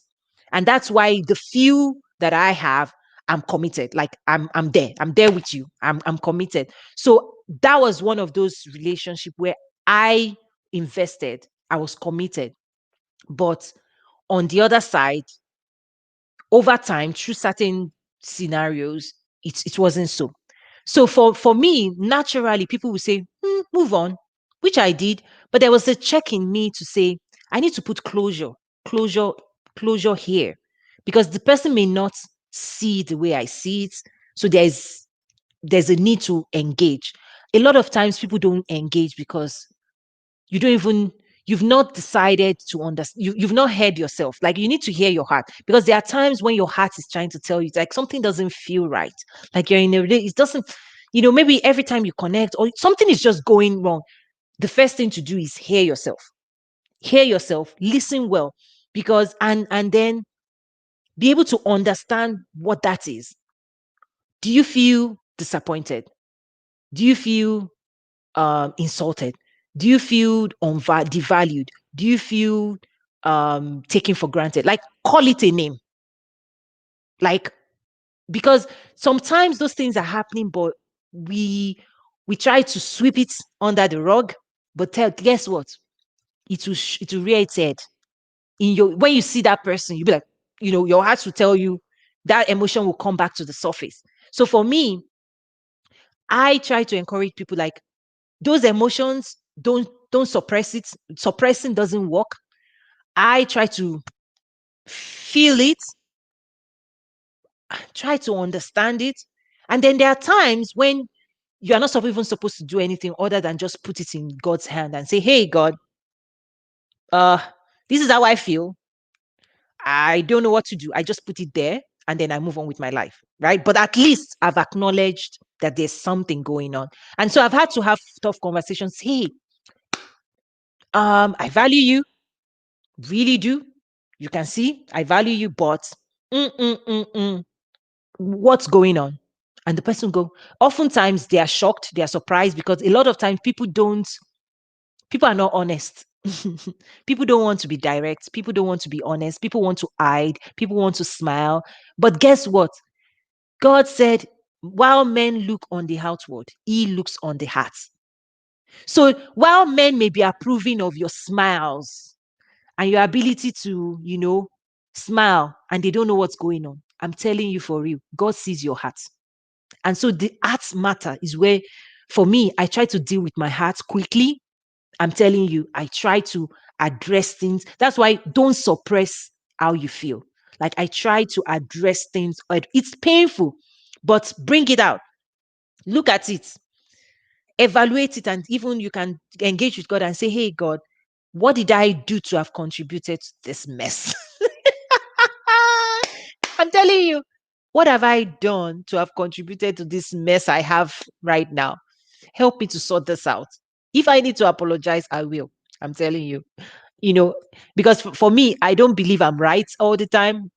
and that's why the few that I have, I'm committed. Like I'm there. I'm there with you. I'm committed. So that was one of those relationships where I invested. I was committed, but on the other side, over time, through certain scenarios, it wasn't so. So for me, naturally, people would say, move on, which I did. But there was a check in me to say, I need to put closure, closure here. Because the person may not see it the way I see it. So there's a need to engage. A lot of times people don't engage because you don't even you've not decided to understand you've not heard yourself. Like you need to hear your heart, because there are times when your heart is trying to tell you like something doesn't feel right, like you're in a it doesn't, maybe every time you connect or something is just going wrong. The first thing to do is hear yourself, listen well, because and then be able to understand what that is. Do you feel disappointed? Do you feel insulted? Do you feel devalued? Do you feel taken for granted? Like, call it a name. Like, because sometimes those things are happening, but we try to sweep it under the rug. But guess what? It will rear its head in your when you see that person. You'll be like, your heart will tell you that emotion will come back to the surface. So for me, I try to encourage people like those emotions, don't suppress it. Suppressing doesn't work. I try to feel it, try to understand it. And then there are times when you are not even supposed to do anything other than just put it in God's hand and say, hey God, uh this is how I feel. I don't know what to do. I just put it there and then I move on with my life, right? But at least I've acknowledged that there's something going on. And so I've had to have tough conversations. Hey, I value you, really do. You can see I value you, but mm, mm, mm, mm, what's going on? And the person go, oftentimes they are shocked, they are surprised, because a lot of times people are not honest. People don't want to be direct. People don't want to be honest. People want to hide. People want to smile. But guess what? God said, while men look on the outward, he looks on the heart. So while men may be approving of your smiles and your ability to, smile, and they don't know what's going on, I'm telling you for real, God sees your heart. And so the heart matter is where, for me, I try to deal with my heart quickly. I'm telling you, I try to address things. That's why don't suppress how you feel. Like I try to address things. It's painful, but bring it out. Look at it, evaluate it, and even you can engage with God and say, hey, God, what did I do to have contributed to this mess? I'm telling you, what have I done to have contributed to this mess I have right now? Help me to sort this out. If I need to apologize, I will. I'm telling you, you know, because for me, I don't believe I'm right all the time.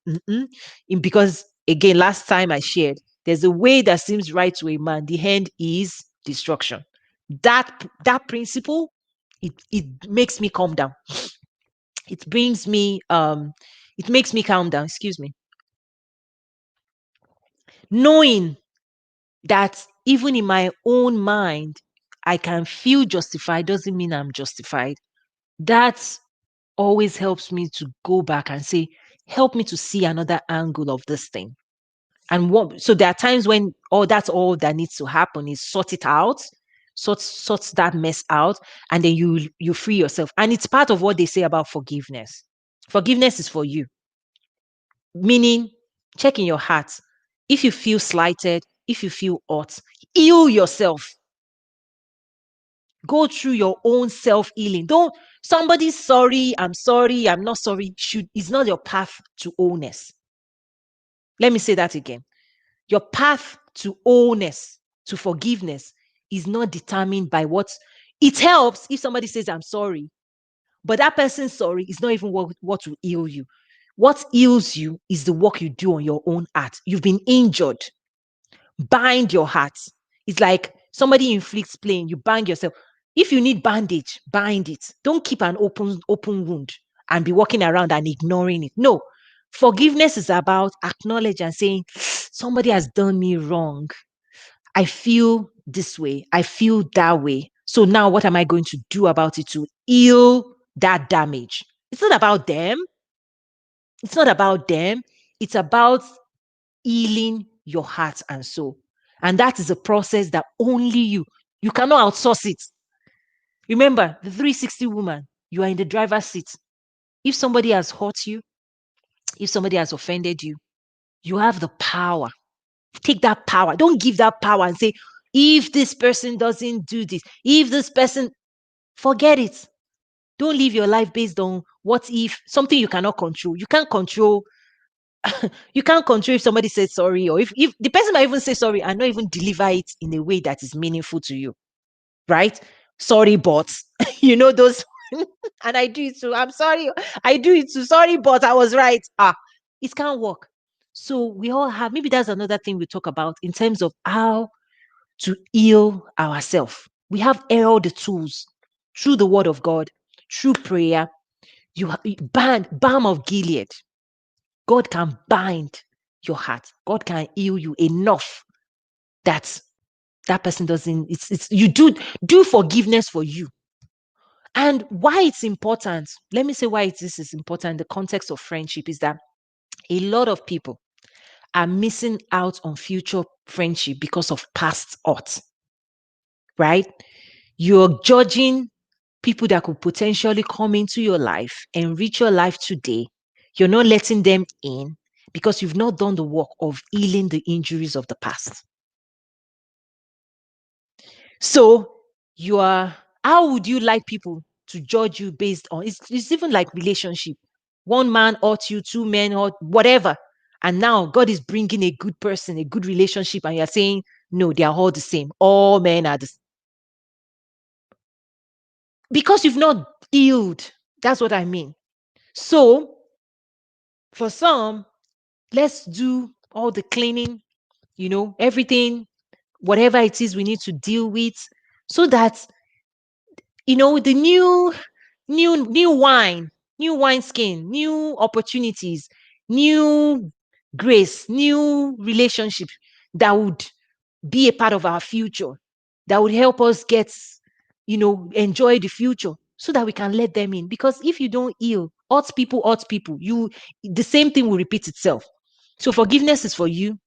Because again, last time I shared, there's a way that seems right to a man. The end is destruction. That principle, it makes me calm down. It brings me it makes me calm down. Excuse me. Knowing that even in my own mind, I can feel justified, doesn't mean I'm justified. That always helps me to go back and say, help me to see another angle of this thing. And what, so there are times when, oh, that's all that needs to happen is sort it out, sort that mess out, and then you free yourself. And it's part of what they say about forgiveness. Forgiveness is for you. Meaning, check in your heart. If you feel slighted, if you feel hurt, heal yourself. Go through your own self healing. Don't somebody's sorry, I'm not sorry. Should is not your path to wholeness. Let me say that again. Your path to wholeness, to forgiveness, is not determined by what it helps if somebody says, I'm sorry. But that person's sorry is not even what will heal you. What heals you is the work you do on your own heart. You've been injured. Bind your heart. It's like somebody inflicts pain, you bang yourself. If you need bandage, bind it. Don't keep an open wound and be walking around and ignoring it. No. Forgiveness is about acknowledge and saying, somebody has done me wrong. I feel this way. I feel that way. So now what am I going to do about it to heal that damage? It's not about them. It's not about them. It's about healing your heart and soul. And that is a process that only you cannot outsource it. Remember, the 360 woman, you are in the driver's seat. If somebody has hurt you, if somebody has offended you, you have the power. Take that power. Don't give that power and say, if this person doesn't do this, if this person, forget it. Don't live your life based on what if something you cannot control. You can't control if somebody says sorry, or if the person might even say sorry and not even deliver it in a way that is meaningful to you, right? Sorry, but you know those, and I do it too. I'm sorry, I do it too. Sorry, but I was right. It can't work. So we all have, maybe that's another thing we talk about in terms of how to heal ourselves. We have all the tools through the word of God, through prayer. You balm of Gilead. God can bind your heart. God can heal you enough that that person doesn't. It's you do forgiveness for you. And why it's important. Let me say why this is important. In the context of friendship is that a lot of people are missing out on future friendship because of past hurt. Right? You're judging people that could potentially come into your life, enrich your life today. You're not letting them in because you've not done the work of healing the injuries of the past. So you are, how would you like people to judge you based on, it's even like relationship. One man hurt you, two men or whatever. And now God is bringing a good person, a good relationship, and you're saying, no, they are all the same. All men are the same. Because you've not healed. That's what I mean. So for some, let's do all the cleaning, everything, whatever it is we need to deal with, so that, the new wine skin, new opportunities, new grace, new relationship that would be a part of our future, that would help us get, enjoy the future, so that we can let them in. Because if you don't heal, hurt people, the same thing will repeat itself. So forgiveness is for you.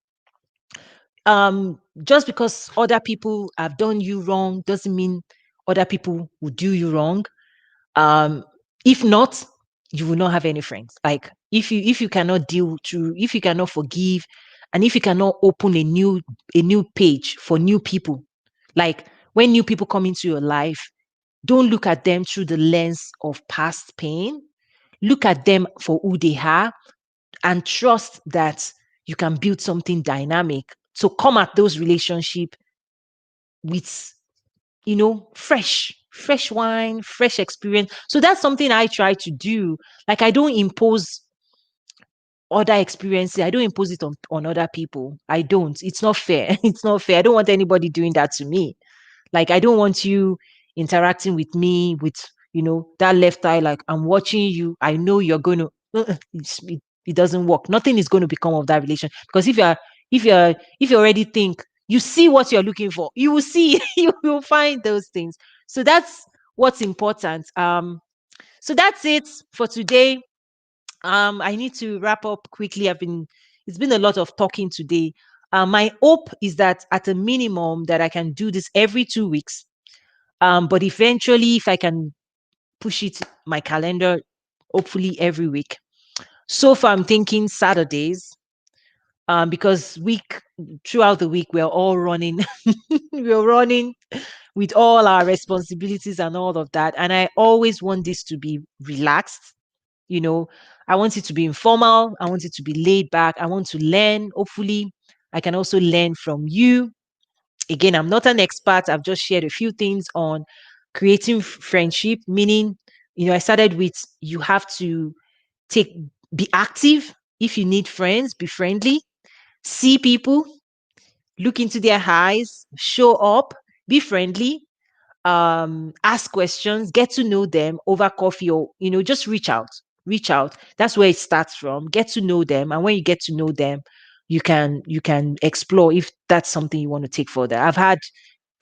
Just because other people have done you wrong doesn't mean other people will do you wrong. um if not, you will not have any friends. Like if you cannot if you cannot forgive, and if you cannot open a new page for new people, like when new people come into your life, don't look at them through the lens of past pain. Look at them for who they are, and trust that you can build something dynamic. So come at those relationships with, fresh wine, fresh experience. So that's something I try to do. Like, I don't impose other experiences. I don't impose it on other people. I don't. It's not fair. It's not fair. I don't want anybody doing that to me. Like, I don't want you interacting with me with, that left eye, like, I'm watching you. I know you're going to, it doesn't work. Nothing is going to become of that relation. Because if you already think You see what you're looking for. You will see, you will find those things. So that's what's important. So that's it for today. I need to wrap up quickly. It's been a lot of talking today. My hope is that at a minimum that I can do this every 2 weeks. But eventually, if I can push it my calendar, hopefully every week. So far, I'm thinking Saturdays. Because week throughout the week we're all running, we're running with all our responsibilities and all of that. And I always want this to be relaxed. You know, I want it to be informal. I want it to be laid back. I want to learn. Hopefully, I can also learn from you. Again, I'm not an expert. I've just shared a few things on creating friendship, meaning, I started with you have to take be active. If you need friends, be friendly, see people, look into their eyes, show up, be friendly, ask questions, get to know them over coffee, or just reach out. Reach out. That's where it starts from. Get to know them, and when you get to know them, you can explore if that's something you want to take further. I've had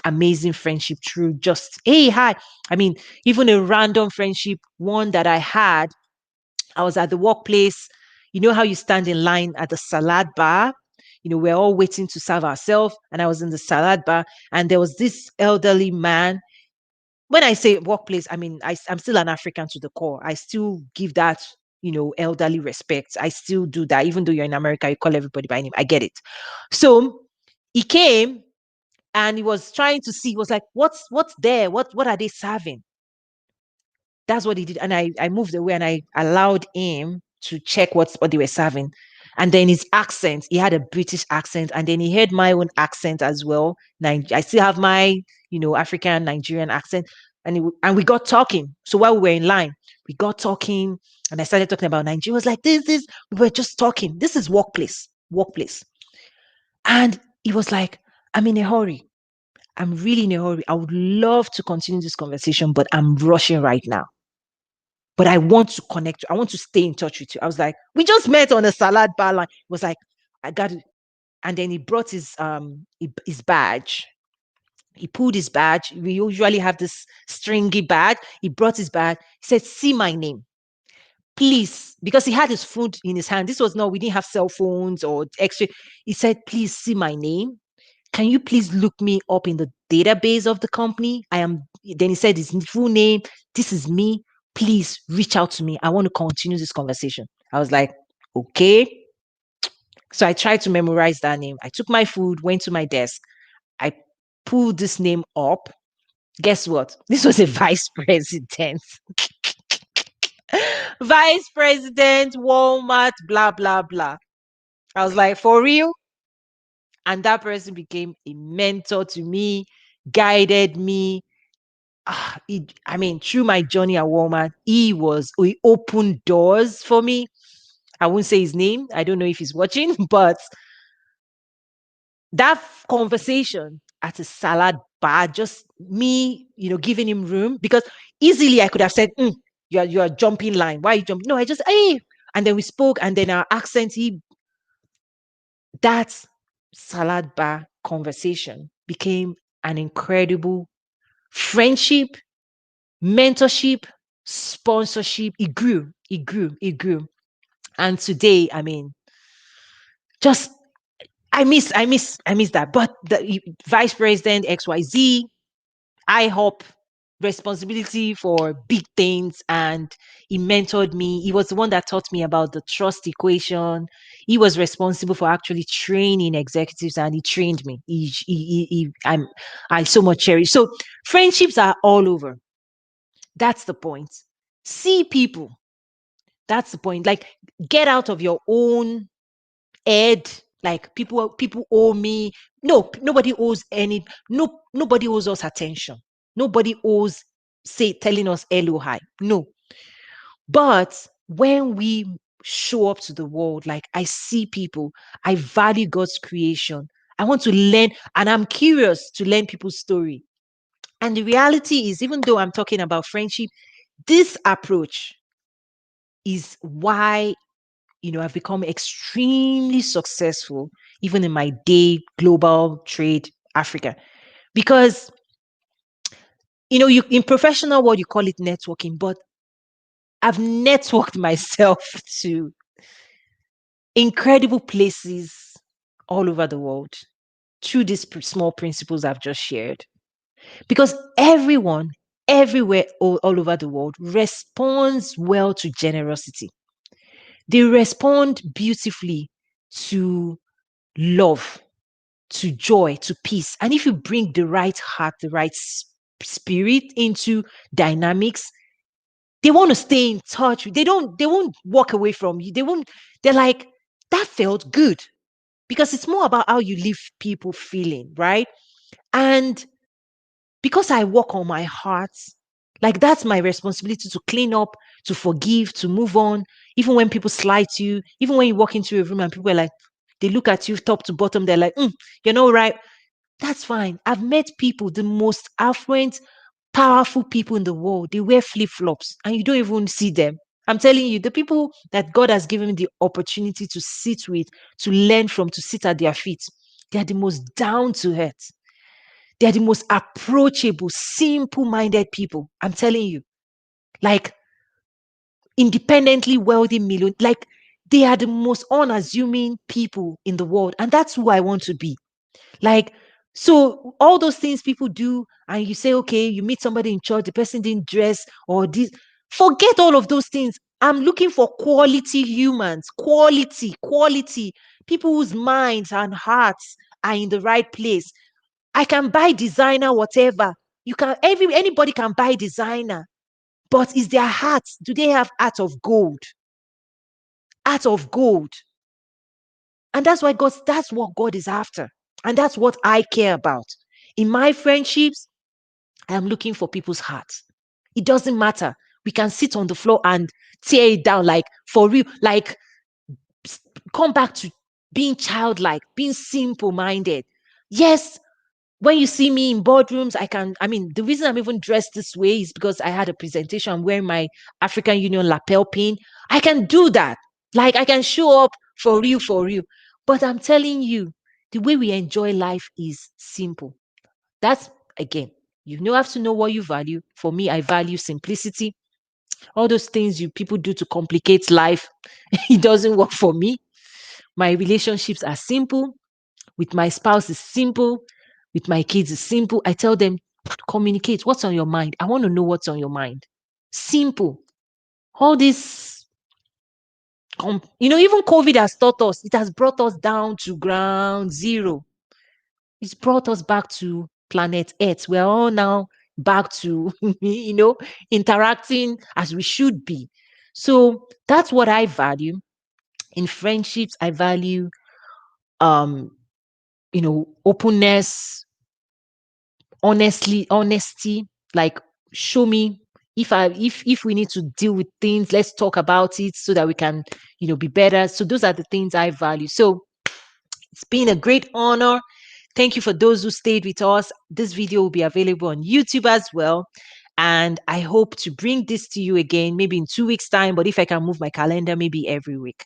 amazing friendship through just hey hi. I mean, even a random friendship, one that I had. I was at the workplace. You know how you stand in line at the salad bar? We're all waiting to serve ourselves. And I was in the salad bar, and there was this elderly man. When I say workplace, I mean, I'm still an African to the core. I still give that, elderly respect. I still do that. Even though you're in America, you call everybody by name. I get it. So he came and he was trying to see, he was like, what's there? What are they serving? That's what he did. And I moved away and I allowed him to check what they were serving. And then his accent, he had a British accent. And then he heard my own accent as well. I still have my, African Nigerian accent. And we got talking. So while we were in line, we got talking. And I started talking about Nigeria. It was like, this, we were just talking. This is workplace, workplace. And he was like, I'm in a hurry. I'm really in a hurry. I would love to continue this conversation, but I'm rushing right now, but I want to connect. I want to stay in touch with you. I was like, we just met on a salad bar line. It was like, I got it. And then he brought his badge. He pulled his badge. We usually have this stringy badge. He brought his badge. He said, see my name. Please, because he had his food in his hand. This was not, we didn't have cell phones or extra. He said, please see my name. Can you please look me up in the database of the company? Then he said his full name. This is me. Please reach out to me. I want to continue this conversation. I was like, okay. So I tried to memorize that name. I took my food, went to my desk. I pulled this name up. Guess what? This was a vice president. Vice president, Walmart, blah, blah, blah. I was like, for real? And that person became a mentor to me, guided me. I mean, through my journey at Walmart, he opened doors for me. I won't say his name. I don't know if he's watching, but that conversation at a salad bar, just me, giving him room, because easily I could have said, you're jumping line. Why are you jumping? No, I just, hey. And then we spoke, and then our accent, that salad bar conversation became an incredible friendship, mentorship, sponsorship. It grew, it grew, it grew. And today, I mean, just I miss that. But the vice president XYZ, I hope responsibility for big things, and he mentored me. He was the one that taught me about the trust equation. He was responsible for actually training executives, and he trained me. I so much cherish. So friendships are all over. That's the point. See people. That's the point. Like, get out of your own head. Like, people owe me. No, nobody owes any. No, nobody owes us attention. Nobody owes say telling us hello hi. No, but when we show up to the world, like, I see people, I value God's creation. I want to learn, and I'm curious to learn people's story. And the reality is, even though I'm talking about friendship, this approach is why I've become extremely successful, even in my day global trade Africa, because you in professional world you call it networking, but I've networked myself to incredible places all over the world through these small principles I've just shared. Because everyone, everywhere, all over the world, responds well to generosity. They respond beautifully to love, to joy, to peace. And if you bring the right heart, the right spirit into dynamics, they want to stay in touch. They won't walk away from you. They're like, that felt good. Because it's more about how you leave people feeling, right? And because I work on my heart, like that's my responsibility to clean up, to forgive, to move on. Even when people slight you, even when you walk into a room and people are like, they look at you top to bottom, they're like, you're not right. That's fine. I've met people, the most affluent, powerful people in the world. They wear flip flops and you don't even see them. I'm telling you, the people that God has given me the opportunity to sit with, to learn from, to sit at their feet, they are the most down to earth. They are the most approachable, simple minded people. I'm telling you, like independently wealthy million, like they are the most unassuming people in the world. And that's who I want to be. Like, so all those things people do, and you say, okay, you meet somebody in church, the person didn't dress or this. Forget all of those things. I'm looking for quality humans, quality people whose minds and hearts are in the right place. I can buy designer, whatever. Anybody can buy designer, but is their heart? Do they have heart of gold? Heart of gold. And that's what God is after. And that's what I care about. In my friendships, I am looking for people's hearts. It doesn't matter. We can sit on the floor and tear it down, like for real, like come back to being childlike, being simple minded. Yes, when you see me in boardrooms, the reason I'm even dressed this way is because I had a presentation. I'm wearing my African Union lapel pin. I can do that. Like I can show up for real, for real. But I'm telling you, the way we enjoy life is simple. That's again, you have to know what you value. For me, I value simplicity. All those things you people do to complicate life, it doesn't work for me. My relationships are simple. With my spouse is simple. With my kids is simple. I tell them, communicate. What's on your mind? I want to know what's on your mind. Simple. All this, even COVID has taught us, it has brought us down to ground zero. It's brought us back to planet Earth. We're all now back to, interacting as we should be. So that's what I value. In friendships, I value, um, openness, honesty, like show me if we need to deal with things, let's talk about it so that we can, be better. So those are the things I value. So it's been a great honor. Thank you for those who stayed with us. This video will be available on YouTube as well. And I hope to bring this to you again, maybe in 2 weeks' time. But if I can move my calendar, maybe every week.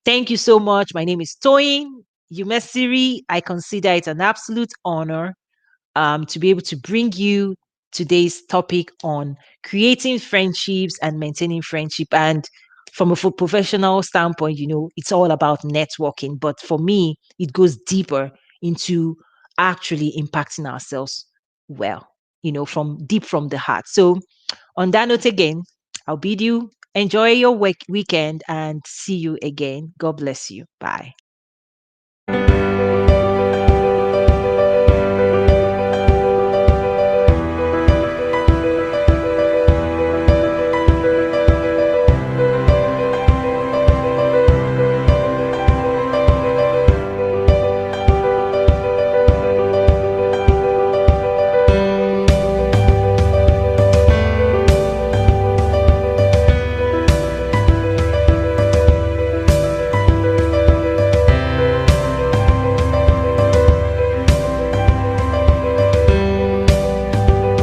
Thank you so much. My name is Toyin Umesiri. I consider it an absolute honor to be able to bring you today's topic on creating friendships and maintaining friendship. And from a professional standpoint, it's all about networking. But for me, it goes deeper into actually impacting ourselves well, from deep from the heart. So, on that note, again, I'll bid you enjoy your weekend and see you again. God bless you. Bye.